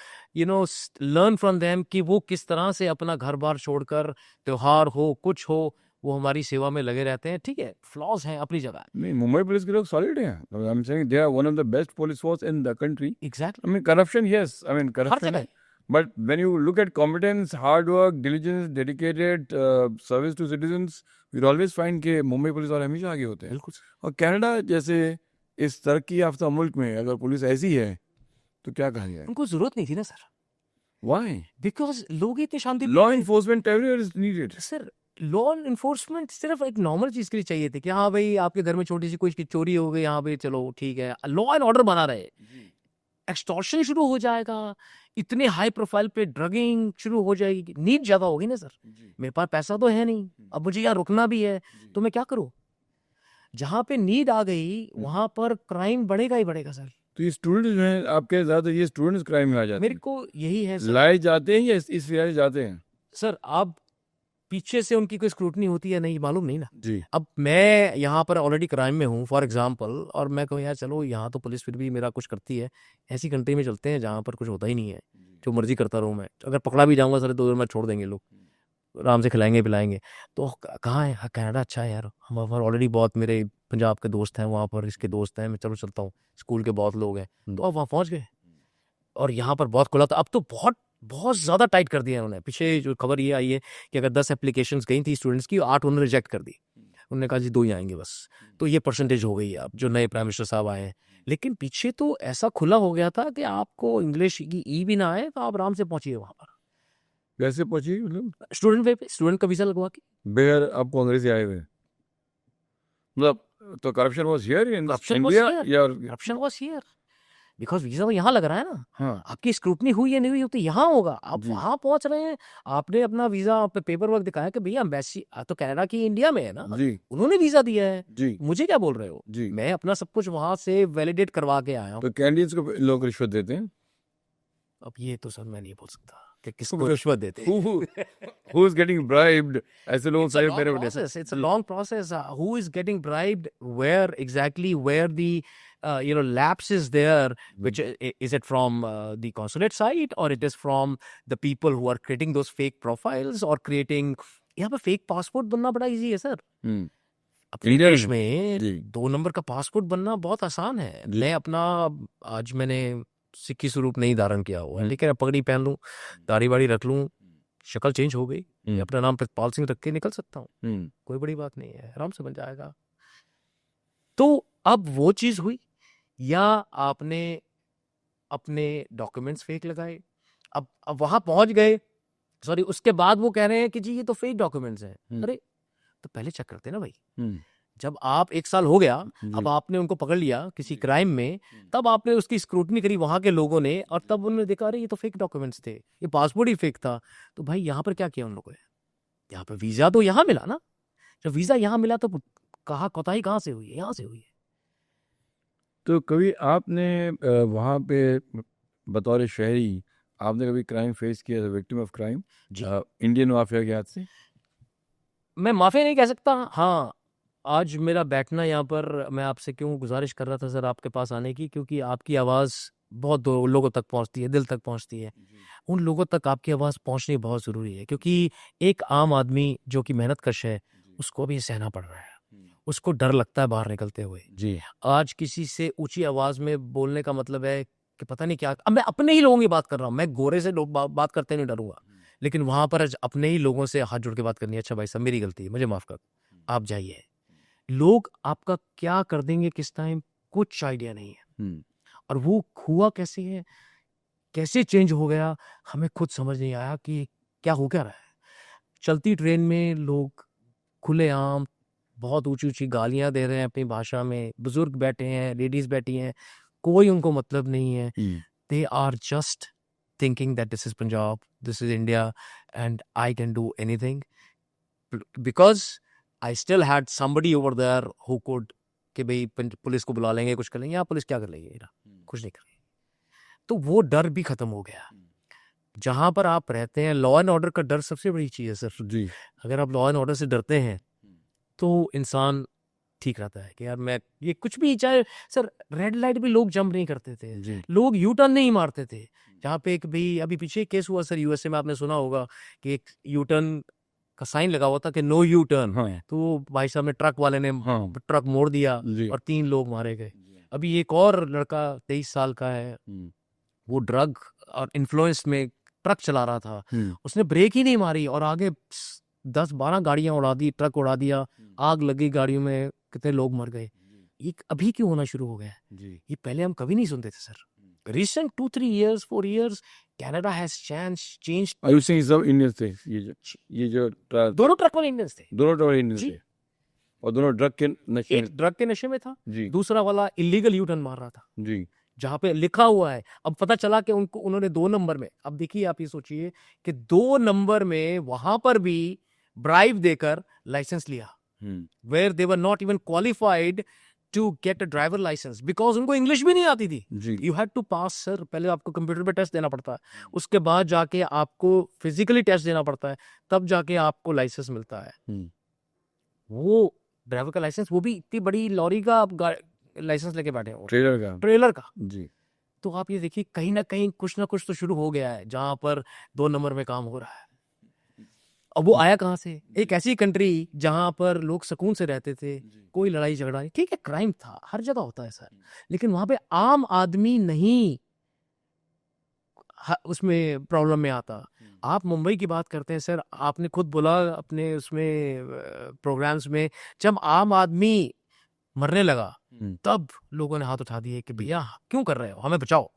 learn from them कि वो किस तरह से अपना घर बार छोड़कर, त्योहार हो कुछ हो, वो हमारी सेवा में लगे रहते हैं। ठीक है, फ्लॉज हैं अपनी जगह। नहीं, मुंबई पुलिस के लोग सॉलिड हैं। I am saying they are one of the best police force in the country. Exactly. I mean corruption, yes, I mean हर करप्शन जगह है, but when you look at competence, hard work, diligence, dedicated service to citizens, you'll always find कि Mumbai police और हमेशा आगे होते हैं। बिल्कुल। और कनाडा जैसे इस तरक्की याफ्ता मुल्क में अगर पुलिस ऐसी है तो क्या कहा जाए? उनको जरूरत नहीं थी ना सर, Why? बिकॉज लोग इतने शांति। Law enforcement everywhere is needed. Sir law enforcement सिर्फ एक नॉर्मल चीज के लिए चाहिए थे कि हाँ भाई आपके घर में छोटी सी कोई चोरी हो गई, हाँ भाई चलो ठीक है, लॉ एंड ऑर्डर बना रहे। एक्सटॉर्शन शुरू हो जाएगा, इतने हाई प्रोफाइल पे ड्रगिंग शुरू हो जाएगी, नीड ज्यादा होगी ना सर। मेरे पास पैसा तो है नहीं, अब मुझे यहाँ रुकना भी है, तो मैं क्या करूँ? जहाँ पे नीड आ गई वहां पर क्राइम बढ़ेगा ही बढ़ेगा सर। तो ये स्टूडेंट्स जो हैं आपके, ज्यादा ये स्टूडेंट्स क्राइम में आ जाते मेरे हैं, को यही है सर। लाए जाते हैं या इस वजह से जाते हैं? सर आप पीछे से उनकी कोई स्क्रूटनी होती है नहीं, मालूम नहीं ना जी। अब मैं यहाँ पर ऑलरेडी क्राइम में हूँ फॉर एग्जांपल, और मैं कहूँ यार चलो यहाँ तो पुलिस फिर भी मेरा कुछ करती है, ऐसी कंट्री में चलते हैं जहाँ पर कुछ होता ही नहीं है, जो मर्जी करता रहूँ मैं, अगर पकड़ा भी जाऊँगा सर 2 दिन में छोड़ देंगे लोग, आराम से खिलाएंगे पिलाएंगे। तो कहाँ है कनाडा? अच्छा है यार, हम ऑलरेडी बहुत मेरे पंजाब के दोस्त हैं वहाँ पर, इसके दोस्त हैं, मैं चलो चलता हूँ, स्कूल के बहुत लोग हैं, तो अब वहाँ पहुँच गए और यहाँ पर बहुत खुला था। अब तो बहुत बहुत ज़्यादा टाइट कर दिया उन्होंने। पीछे जो खबर ये आई है कि अगर 10 एप्लीकेशंस गई थी स्टूडेंट्स की, 8 उन्होंने रिजेक्ट कर दी, उन्होंने कहा जी 2 ही आएंगे बस। तो ये परसेंटेज हो गई है अब जो नए प्राइम मिनिस्टर साहब आए हैं। लेकिन पीछे तो ऐसा खुला हो गया था कि आपको इंग्लिश की ई भी ना आए तो आप आराम से पहुंचिए वहां पर। कैसे पहुंची? मतलब स्टूडेंट वे पे, स्टूडेंट का वीजा लगवा के। बगैर आपको अंग्रेजी आए हुए, मतलब तो corruption was here in Corruption was India here. या? Corruption was here because visa तो यहाँ लग रहा है ना। हाँ आपकी स्क्रूटनी हुई या नहीं हुई तो यहाँ होगा। आप जी। वहां पहुंच रहे हैं, आपने अपना वीजा पे पेपर वर्क दिखाया कि भैया एम्बेसी तो कनाडा की इंडिया में है ना, जी उन्होंने वीजा दिया है, जी मुझे क्या बोल रहे हो? जी। मैं अपना सब कुछ वहां से वैलिडेट करवा के आया हूँ। तो कैंडिडेट्स को लोग रिश्वत देते हैं? अब ये तो सर मैं नहीं बोल सकता कि किसको रिश्वत देते हैं। Who is getting bribed? ऐसे लोग It's a long process. It's a long process. Who is getting bribed? Where exactly? Where the lapse is there? Which is it from the consulate side, or it is from the people who are creating those fake profiles, or creating? यहाँ पे fake passport बनना बड़ा easy है sir. अपने India देश में? में जी 2 number का पासपोर्ट बनना बहुत आसान है। जी। मैं अपना आज मैंने सिक्की स्वरूप नहीं धारण किया हुआ है, लेकिन अब पगड़ी पहन लूं, दाढ़ी वाड़ी रख लूं, शक्ल चेंज हो गई, मैं अपना नाम प्रितपाल सिंह रख के निकल सकता हूँ, कोई बड़ी बात नहीं है, आराम से बन जाएगा। तो अब वो चीज हुई, या आपने अपने डॉक्यूमेंट्स फेक लगाए, अब वहां पहुंच गए, सॉरी उसके बाद वो कह रहे हैं कि जी ये तो फेक डॉक्यूमेंट्स हैं। अरे तो पहले चेक करते ना भाई। जब आप 1 साल हो गया, अब आपने उनको पकड़ लिया किसी क्राइम में, तब आपने उसकी स्क्रूटनी करी वहां के लोगों ने, और तब उन्होंने देखा अरे ये तो फेक डॉक्यूमेंट्स थे, ये पासपोर्ट ही फेक था। तो भाई यहाँ पर क्या किया उन लोगों ने? यहाँ पर वीजा तो यहाँ मिला ना, जब वीजा यहाँ मिला तो कहा कोताही कहाँ से हुई है? यहाँ से हुई है। तो कभी आपने वहाँ पे बतौर शहरी आपने कभी क्राइम फेस किया, victim of crime Indian mafia के हाथ से? मैं माफिया नहीं कह सकता। हाँ, आज मेरा बैठना यहाँ पर, मैं आपसे क्यों गुजारिश कर रहा था सर आपके पास आने की, क्योंकि आपकी आवाज़ बहुत लोगों तक पहुंचती है, दिल तक पहुंचती है। उन लोगों तक आपकी आवाज़ पहुंचनी बहुत ज़रूरी है, क्योंकि एक आम आदमी जो कि मेहनत कश है, उसको भी सहना पड़ रहा है, उसको डर लगता है बाहर निकलते हुए। जी आज किसी से ऊंची आवाज़ में बोलने का मतलब है कि पता नहीं क्या। अब मैं अपने ही लोगों की बात कर रहा हूँ, मैं गोरे से लोग बात करते नहीं डरूंगा, लेकिन वहां पर आज अपने ही लोगों से हाथ जोड़ के बात करनी है। अच्छा भाई साहब, मेरी गलती है, मुझे माफ़ कर, आप जाइए। लोग आपका क्या कर देंगे किस टाइम, कुछ आइडिया नहीं है। और वो हुआ कैसे है, कैसे चेंज हो गया, हमें खुद समझ नहीं आया कि क्या हो क्या रहा है। चलती ट्रेन में लोग खुलेआम बहुत ऊंची ऊंची गालियां दे रहे हैं अपनी भाषा में, बुजुर्ग बैठे हैं, लेडीज बैठी हैं, कोई उनको मतलब नहीं है। They are just thinking that this is Punjab, this is India, and I can do anything because I still had somebody over there who could, कि भाई पुलिस को बुला लेंगे, कुछ कर लेंगे। यहाँ पुलिस क्या कर लेगी, कुछ नहीं करेगी। तो वो डर भी खत्म हो गया। जहां पर आप रहते हैं, लॉ एंड ऑर्डर का डर सबसे बड़ी चीज है सर जी। अगर आप लॉ एंड ऑर्डर से डरते हैं तो इंसान ठीक रहता है कि यार मैं ये कुछ भी, चाहे सर रेड लाइट भी लोग जंप नहीं करते थे, लोग यू टर्न नहीं मारते थे। जहाँ पे एक भी अभी पीछे केस हुआ सर यूएसए में, आपने सुना होगा कि एक यू टर्न का साइन लगा हुआ था कि नो यू टर्न। तो भाई साहब ने, ट्रक वाले ने ट्रक मोड़ दिया और 3 लोग मारे गए। अभी एक और लड़का 23 साल का है, वो ड्रग और इन्फ्लुएंस में ट्रक चला रहा था, उसने ब्रेक ही नहीं मारी और आगे 10-12 गाड़ियां उड़ा दी, ट्रक उड़ा दिया, आग लगी गाड़ियों में, कितने लोग मर गए। ये अभी क्यों होना शुरू हो गया है? ये पहले हम कभी नहीं सुनते थे sir. Recent 2-3 years 4 years Canada has changed। Are you saying सब इंडियंस थे? ये जो दोनों ट्रक वाले इंडियंस थे, दोनों ट्रक वाले इंडियंस थे, और दोनों ड्रग के नशे एक ड्रग के नशे में था जी, दूसरा वाला इलीगल यू टर्न मार रहा था जी। जहाँ पे लिखा हुआ है। अब पता चला कि उन्होंने 2 नंबर में, अब देखिए आप ये सोचिए कि 2 नंबर में वहां पर भी ब्राइब देकर लाइसेंस लिया, where they were not even qualified to get a driver licence, because उनको इंग्लिश भी नहीं आती थी। You had to pass sir, पहले आपको कंप्यूटर पे टेस्ट देना पड़ता है, उसके बाद जाके आपको फिजिकली टेस्ट देना पड़ता है, तब जाके आपको लाइसेंस मिलता है। वो ड्राइवर का लाइसेंस, वो भी इतनी बड़ी लॉरी का आप लाइसेंस लेके बैठे हो, ट्रेलर का जी। तो आप ये देखिए, कहीं ना कहीं कुछ ना कुछ तो शुरू हो गया है जहां पर 2 नंबर में काम हो रहा है। अब वो आया कहां से? एक ऐसी कंट्री जहां पर लोग सुकून से रहते थे, कोई लड़ाई झगड़ा नहीं, ठीक है क्राइम था, हर जगह होता है सर, लेकिन वहां पे आम आदमी नहीं उसमें प्रॉब्लम में आता। आप मुंबई की बात करते हैं सर, आपने खुद बोला अपने उसमें प्रोग्राम्स में, जब आम आदमी मरने लगा तब लोगों ने हाथ उठा दिए कि भैया क्यों कर रहे हो, हमें बचाओ।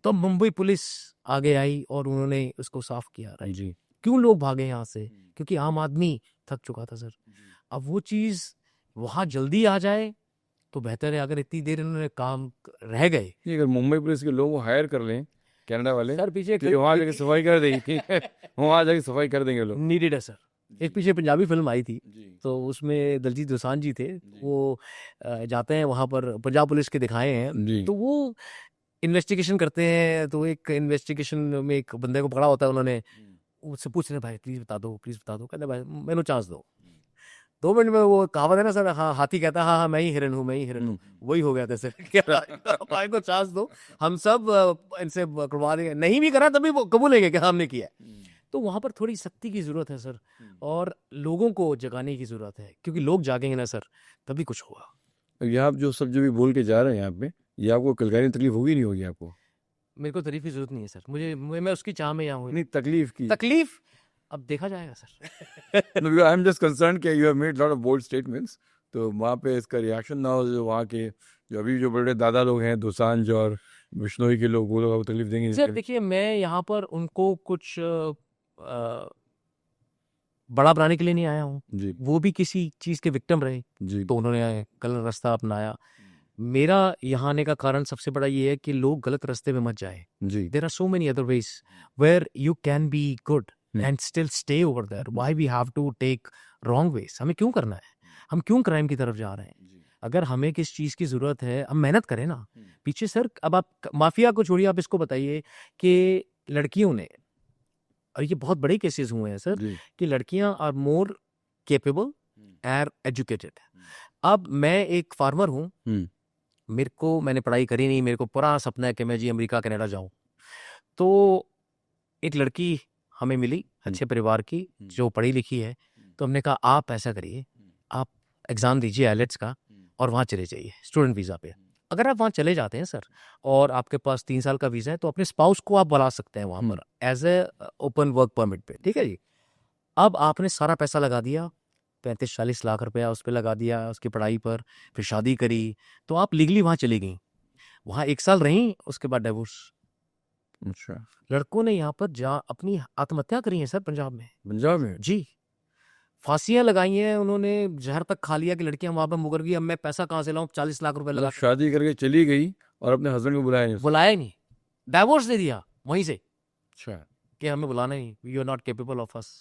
तब मुंबई पुलिस आगे आई और उन्होंने उसको साफ किया। राइट जी। क्यों लोग भागे यहाँ से? क्योंकि आम आदमी थक चुका था सर। अब वो चीज वहां जल्दी आ जाए तो बेहतर है। अगर इतनी देर इन्होंने काम रह गए, अगर मुंबई पुलिस के लोग हायर कर लें कनाडा वाले सर पीछे वहां जाके सफाई कर देंगे, वहां जाके सफाई कर देंगे लोग। नीडेड है सर। एक पीछे पंजाबी फिल्म आई थी, तो उसमें दलजीत दोसांझ जी थे, वो जाते हैं वहां पर, पंजाब पुलिस के दिखाए हैं, तो वो इन्वेस्टिगेशन करते हैं। तो एक इन्वेस्टिगेशन में एक बंदे को पकड़ा होता है, उन्होंने उससे पूछ रहे भाई प्लीज बता दो, प्लीज बता दो, कहते भाई मैंने चांस दो। 2 मिनट में वो कहावत है ना सर, हाँ हाथी कहता है हाँ हाँ मैं ही हिरन हूँ, मैं ही हिरन हूँ, वही हो गया था सर। भाई को चांस दो, हम सब इनसे करवा देंगे, नहीं भी करा तभी वो कबूलेंगे कि हमने किया। तो वहां पर थोड़ी सख्ती की जरूरत है सर, और लोगों को जगाने की जरूरत है, क्योंकि लोग जागेंगे ना सर तभी कुछ होगा। ये आप जो सब जो भी बोल के जा रहे हैं यहाँ पे, ये आपको कलकारी तकलीफ होगी नहीं होगी आपको? मेरे को तारीफ की जरूरत नहीं है सर, मैं उसकी चाह में यहाँ हूँ। नहीं, तकलीफ अब देखा जाएगा sir. No, I am just concern कि you have made lot of bold statements, तो वहाँ पे इसका रिएक्शन ना हो, जो वहाँ के जो अभी जो बड़े दादा लोग हैं, दोसांझ और बिश्नोई के लोग, वो लोग तकलीफ देंगे सर। देखिए मैं यहाँ पर उनको कुछ बड़ा बनाने के लिए नहीं आया हूँ, वो भी किसी चीज के विक्टिम रहे जी, तो उन्होंने गलत रास्ता अपनाया। मेरा यहाँ आने का कारण सबसे बड़ा ये है कि लोग गलत रास्ते में मत जाए। There are so many other ways where you can be good and still stay over there. Why we have to take wrong ways? हमें क्यों करना है? हम क्यों क्राइम की तरफ जा रहे हैं? अगर हमें किस चीज की जरूरत है, हम मेहनत करें ना पीछे सर। अब आप माफिया को छोड़िए, आप इसको बताइए कि लड़कियों ने, और ये बहुत बड़े केसेस हुए हैं सर, कि लड़कियां are more capable and educated. अब मैं एक फार्मर हूँ, मैंने पढ़ाई करी नहीं, मेरे को पूरा सपना है कि मैं जी अमेरिका कनाडा जाऊं। तो एक लड़की हमें मिली अच्छे परिवार की, जो पढ़ी लिखी है। तो हमने कहा आप ऐसा करिए, आप एग्ज़ाम दीजिए आइलेट्स का और वहाँ चले जाइए स्टूडेंट वीज़ा पे। अगर आप वहाँ चले जाते हैं सर और आपके पास 3 साल का वीज़ा है, तो अपने स्पाउस को आप बुला सकते हैं वहाँ पर as a open work permit पे, ठीक है जी। अब आपने सारा पैसा लगा दिया, 35-40 लाख रुपया उस पर लगा दिया, उसकी पढ़ाई पर, फिर शादी करी, तो आप लीगली वहाँ चली गई। वहाँ 1 साल रहीं, उसके बाद डिवोर्स। अच्छा, लड़कों ने यहाँ पर अपनी आत्महत्या करी है सर पंजाब में। पंजाब में? जी, फांसियां लगाई हैं उन्होंने, जहर तक खा लिया कि लड़कियां वहां पर मुकर गई। अब मैं पैसा कहाँ से लाऊं, 40 लाख रुपए लगा मतलब शादी करके चली गई और अपने हस्बैंड को बुलाया नहीं उसने? बुलाया ही नहीं, डाइवोर्स दे दिया वहीं से अच्छा, कि हमें बुलाना ही, you are not capable of us.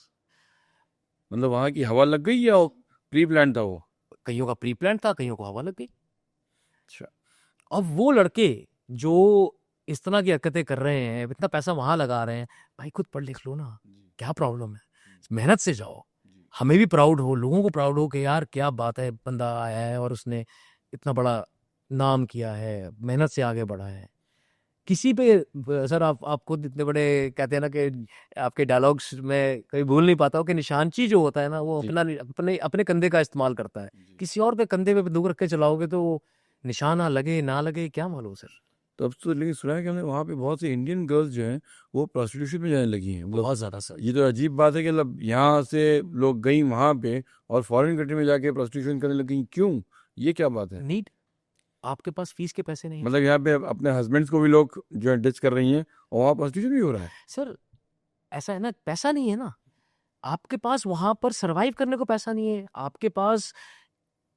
मतलब वहाँ की हवा लग गई या प्री प्लान था वो? कईयों का प्री प्लान था, कईयों को हवा लग गई। अच्छा, अब वो लड़के जो इस तरह की हरकतें कर रहे हैं, इतना पैसा वहां लगा रहे हैं, भाई खुद पढ़ लिख लो ना, क्या प्रॉब्लम है, मेहनत से जाओ। हमें भी प्राउड हो, लोगों को प्राउड हो कि यार क्या बात है, बंदा आया है और उसने इतना बड़ा नाम किया है, मेहनत से आगे बढ़ा है। किसी पे सर आप खुद इतने बड़े कहते हैं ना कि आपके डायलॉग्स में कभी भूल नहीं पाता हूँ कि निशानची जो होता है ना, वो अपने अपने कंधे का इस्तेमाल करता है। किसी और के कंधे पे बंदूक रख के चलाओगे तो निशाना लगे ना लगे क्या मालूम सर। तो अब तो लेकिन सुना है कि हमने वहाँ पे बहुत सी इंडियन गर्ल्स जो हैं वो प्रोस्टिट्यूशन में जाने लगी हैं। बहुत ज्यादा सर। ये तो अजीब बात है कि मतलब यहाँ से लोग गई वहाँ पे और फॉरेन कंट्री में जाके प्रोस्टिट्यूशन करने लगी, क्यों? ये क्या बात है? नीड, आपके पास फीस के पैसे नहीं है मतलब यहाँ पे अपने हस्बैंड्स को भी लोग जो है डिच कर रही हैं और वहाँ प्रोस्टिट्यूशन भी हो रहा है। सर। ऐसा है ना, पैसा नहीं है ना आपके पास, वहां पर सरवाइव करने को पैसा नहीं है आपके पास।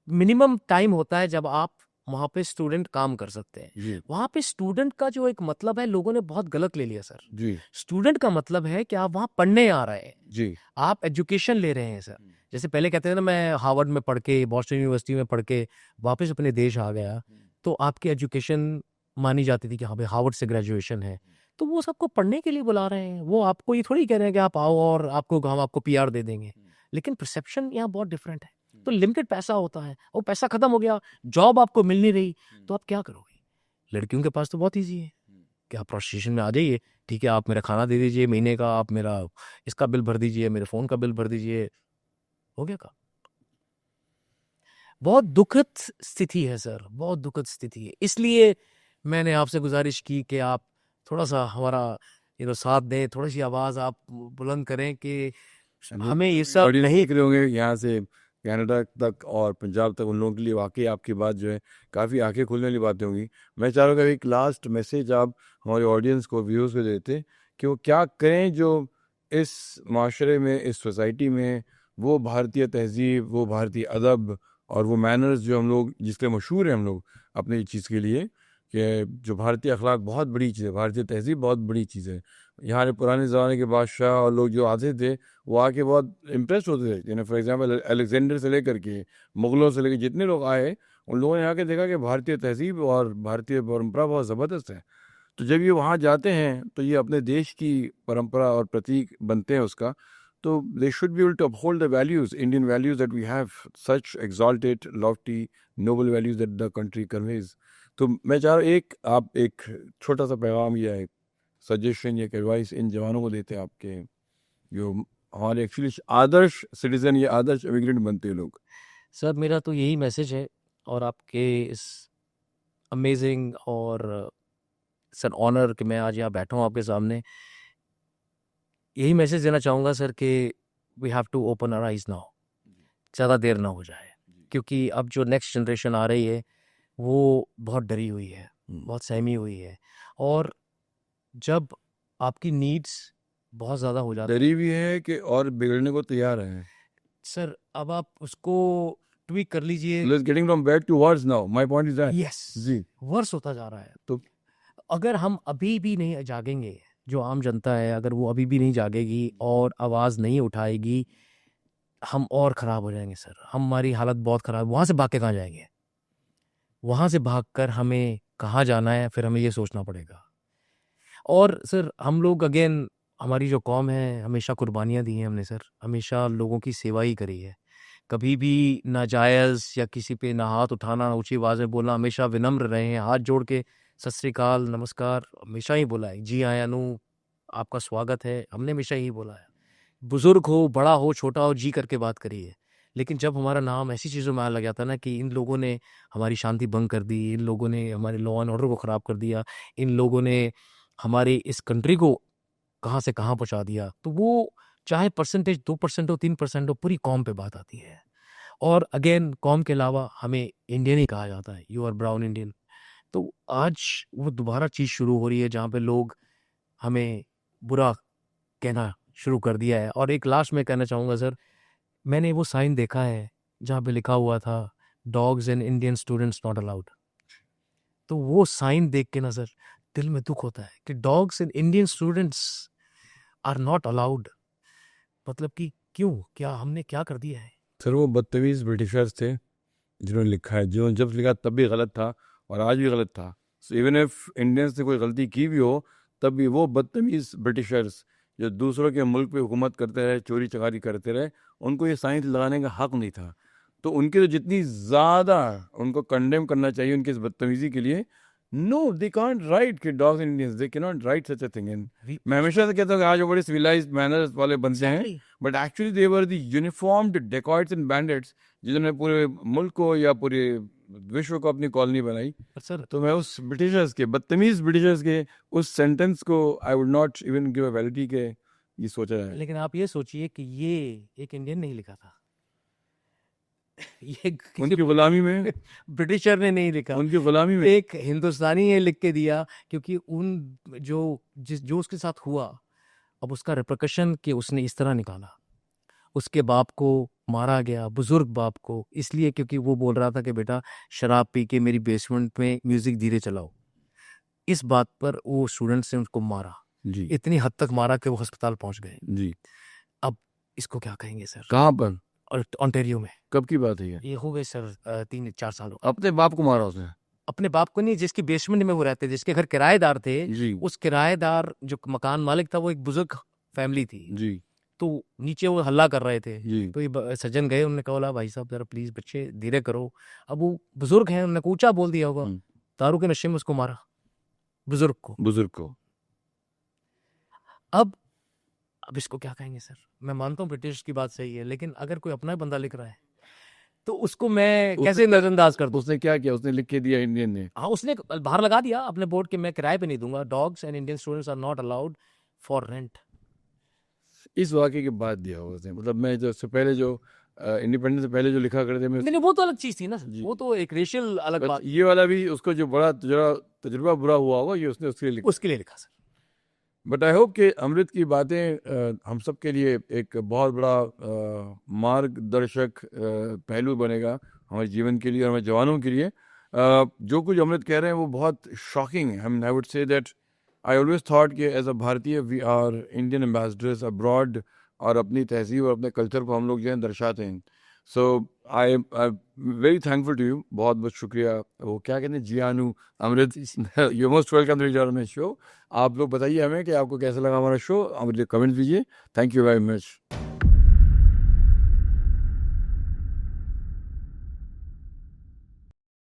मिनिमम टाइम होता है जब आप वहां पे स्टूडेंट काम कर सकते हैं। जी वहां पे स्टूडेंट का जो एक मतलब है, लोगों ने बहुत गलत ले लिया सर। जी स्टूडेंट का मतलब है कि आप वहां पढ़ने आ रहे हैं, जी आप एजुकेशन ले रहे हैं सर। जैसे पहले कहते थे ना, मैं हार्वर्ड में पढ़ के, बॉस्टन यूनिवर्सिटी में पढ़ के वापस अपने देश आ गया, तो आपकी एजुकेशन मानी जाती थी कि हाँ भाई हार्वर्ड से ग्रेजुएशन है। तो वो सबको पढ़ने के लिए बुला रहे हैं, वो आपको ये थोड़ी कह रहे हैं कि आप आओ और हम आपको पीआर दे देंगे। लेकिन परसेप्शन यहाँ बहुत डिफरेंट है। तो लिमिटेड पैसा होता है, वो पैसा खत्म हो गया, जॉब आपको मिल नहीं रही, तो आप क्या करोगे? लड़कियों के पास तो बहुत ईजी है कि आप प्रोस्टिट्यूशन में आ जाइए, ठीक है, आप मेरा खाना दे दीजिए महीने का, आप मेरा इसका बिल भर दीजिए, मेरे फोन का बिल भर दीजिए, हो गया काम। बहुत दुखद स्थिति है सर, बहुत दुखद स्थिति है। इसलिए मैंने आपसे गुजारिश की कि आप थोड़ा सा हमारा साथ दें, थोड़ी सी आवाज़ आप बुलंद करें कि हमें ये सब ऑडियंस नहीं। देख रहे होंगे यहाँ से कनाडा तक और पंजाब तक, उन लोगों के लिए वाकई आपकी बात जो है काफ़ी आंखें खोलने वाली बातें होंगी। मैं चाह रहा हूँ कि एक लास्ट मैसेज आप हमारे ऑडियंस को, व्यूअर्स को देते कि वो क्या करें जो इस माशरे में, इस सोसाइटी में वो भारतीय तहजीब, वो भारतीय अदब और वो मैनर्स जो हम लोग जिसके मशहूर हैं हम लोग अपनी चीज़ के लिए, कि जो भारतीय अखलाक बहुत बड़ी चीज़ है, भारतीय तहजीब बहुत बड़ी चीज़ है। यहाँ के पुराने ज़माने के बादशाह और लोग जो आते थे वो आके बहुत इम्प्रेस होते थे। फॉर एग्जांपल अलेक्जेंडर से लेकर के, मुग़लों से लेकर जितने लोग आए, उन लोगों ने आके देखा कि भारतीय तहजीब और भारतीय परंपरा बहुत ज़बरदस्त है। तो जब ये वहाँ जाते हैं तो ये अपने देश की परंपरा और प्रतीक बनते हैं उसका। तो they should be able to uphold the values, Indian values that we have, such exalted, lofty, noble values that the country conveys. तो मैं चाह रहा हूँ आप एक छोटा सा पैगाम या एक सजेशन या एक एडवाइस इन जवानों को देते हैं आपके, जो हमारे एक्चुअली आदर्श सिटीजन या आदर्श इमिग्रेंट बनते हैं लोग। सर मेरा तो यही मैसेज है, और आपके इस अमेजिंग और सर ऑनर कि मैं आज यहाँ बैठा हूँ आपके सामने, यही मैसेज देना चाहूँगा सर कि we have to open our eyes now, ज़्यादा देर ना हो जाए। क्योंकि अब जो नेक्स्ट जनरेशन आ रही है वो बहुत डरी हुई है, बहुत सहमी हुई है, और जब आपकी नीड्स बहुत ज़्यादा हो जाती डरी भी है कि और बिगड़ने को तैयार है। सर, अब आप उसको ट्वीक कर लीजिए। Let's getting from bad to worse now. My point is that. यस, जी। वर्स होता जा रहा है। तो अगर हम अभी भी नहीं जागेंगे, जो आम जनता है अगर वो अभी भी नहीं जागेगी और आवाज़ नहीं उठाएगी, हम और ख़राब हो जाएंगे सर। हमारी हालत बहुत ख़राब। वहाँ से भाग के कहाँ जाएंगे? वहाँ से भागकर हमें कहाँ जाना है, फिर हमें ये सोचना पड़ेगा। और सर हम लोग अगेन, हमारी जो कौम है, हमेशा कुर्बानियाँ दी हैं हमने सर, हमेशा लोगों की सेवा ही करी है। कभी भी नाजायज़ या किसी पे ना हाथ उठाना, ऊँची आवाज़ में बोलना, हमेशा विनम्र रहे हैं, हाथ जोड़ के सत श्री अकाल, नमस्कार हमेशा ही बोला है। जी आया नू, आपका स्वागत है, हमने हमेशा यही बोला है। बुज़ुर्ग हो, बड़ा हो, छोटा हो, जी करके बात करिए। लेकिन जब हमारा नाम ऐसी चीज़ों में आने लग जाता है ना कि इन लोगों ने हमारी शांति भंग कर दी, इन लोगों ने हमारे लॉ एंड ऑर्डर को ख़राब कर दिया, इन लोगों ने हमारी इस कंट्री को कहाँ से कहाँ पहुँचा दिया, तो वो चाहे परसेंटेज 2% हो, 3% हो, पूरी कौम पे बात आती है। और अगेन कौम के अलावा हमें इंडियन ही कहा जाता है, यू आर ब्राउन इंडियन। तो आज वो दोबारा चीज़ शुरू हो रही है जहाँ पे लोग हमें बुरा कहना शुरू कर दिया है। और एक लास्ट में कहना चाहूँगा सर, मैंने वो साइन देखा है जहाँ पे लिखा हुआ था dogs and Indian students not allowed. तो वो साइन देख के ना सर दिल में दुख होता है कि dogs and Indian students are not allowed. मतलब कि क्यों, क्या हमने क्या कर दिया है? सर वो बदतमीज़ ब्रिटिशर्स थे जिन्होंने लिखा है, जो जब लिखा तब भी गलत था और आज भी गलत था। सो इवन इफ इंडियंस ने कोई गलती की भी हो, तब भी वो बदतमीज़ ब्रिटिशर्स जो दूसरों के मुल्क पे हुकूमत करते रहे, चोरी चकारी करते रहे, उनको ये साइंस लगाने का हक नहीं था। तो उनकी तो जितनी ज़्यादा उनको कंडेम करना चाहिए उनकी इस बदतमीज़ी के लिए। नो, दे कांट राइट कि dogs and Indians, they can not right such a thing. And मैं हमेशा से कहता हूँ कि आज वो बड़े सिविलाइज्ड मैनर्स वाले बनते हैं, Exactly. But actually they were the uniformed dacoits and bandits जिन्होंने पूरे मुल्क को या पूरे विश्व को अपनी कॉलोनी बनाई। पर सर तो मैं उस ब्रिटिशर्स के, बदतमीज ब्रिटिशर्स के उस सेंटेंस को I would not even give a validity के ये सोचा जाए। लेकिन आप ये सोचिए कि ये एक इंडियन नहीं लिखा था, ये किसी उनकी गुलामी में ब्रिटिशर ने नहीं लिखा, उनकी गुलामी में एक हिंदुस्तानी ने लिख के दिया। क्योंकि उन जो उसके साथ हुआ, अब उसका रिप्रकशन कि उसने इस तरह निकाला, उसके बाप को मारा गया, बुजुर्ग बाप को, इसलिए क्योंकि वो बोल रहा था कि बेटा शराब पी के मेरी बेसमेंट में म्यूजिक धीरे चलाओ। इस बात पर वो स्टूडेंट्स ने उसको मारा, जी इतनी हद तक मारा कि वो अस्पताल पहुंच गए। जी। अब इसको क्या कहेंगे सर? कहाँ पर, और ऑन्टेरियो में कब की बात है ये? हो गए सर 3-4 साल हो। अपने बाप को मारा उसने? अपने बाप को नहीं, जिसकी बेसमेंट में वो रहते, जिसके घर किराएदार थे, जी उस किराएदार जो मकान मालिक था वो एक बुजुर्ग फैमिली थी। जी तो नीचे वो हल्ला कर रहे थे, जी। तो ये सज्जन गए, उन्होंने कहा भाई साहब जरा प्लीज बच्चे धीरे करो। अब वो बुजुर्ग हैं, उन्होंने ऊंचा बोल दिया होगा, दारू के नशे में उसको मारा, बुजुर्ग को। बुजुर्ग को। अब इसको क्या कहेंगे सर? मैं मानता हूँ ब्रिटिश की बात सही है, लेकिन अगर कोई अपना ही बंदा लिख रहा है तो उसको मैं कैसे नजरअंदाज कर दूं? उसने क्या किया? उसने लिख के दिया इंडियन ने। हाँ, उसने बाहर लगा दिया अपने बोर्ड के, मैं किराए पे नहीं दूंगा, dogs and Indian students are not allowed for rent. इस वाक़े के बाद दिया होगा उसने। मतलब मैं जो इससे पहले जो इंडिपेंडेंस से पहले जो लिखा करते मैं नहीं, वो तो अलग चीज थी ना, जी। वो तो एक रेशियल अलग बस बात, ये वाला भी उसको जो बड़ा तजुर्बा बुरा हुआ होगा, ये उसने उसके लिए लिखा। उसके लिए लिखा सर। बट आई होप कि अमृत की बातें हम सब के लिए एक बहुत बड़ा मार्गदर्शक पहलू बनेगा हमारे जीवन के लिए और हमारे जवानों के लिए। जो कुछ अमृत कह रहे हैं वो बहुत शॉकिंग है। I would say that I always thought कि एज अ भारतीय we are Indian ambassadors abroad, और अपनी तहजीब और अपने कल्चर को हम लोग जो है दर्शाते हैं। So I very thankful to you, बहुत बहुत शुक्रिया। वो क्या कहते हैं, जियानु अमृत, you most welcome to your show. आप लोग बताइए हमें कि आपको कैसा लगा हमारा शो, आप मुझे कमेंट दीजिए। Thank you very much.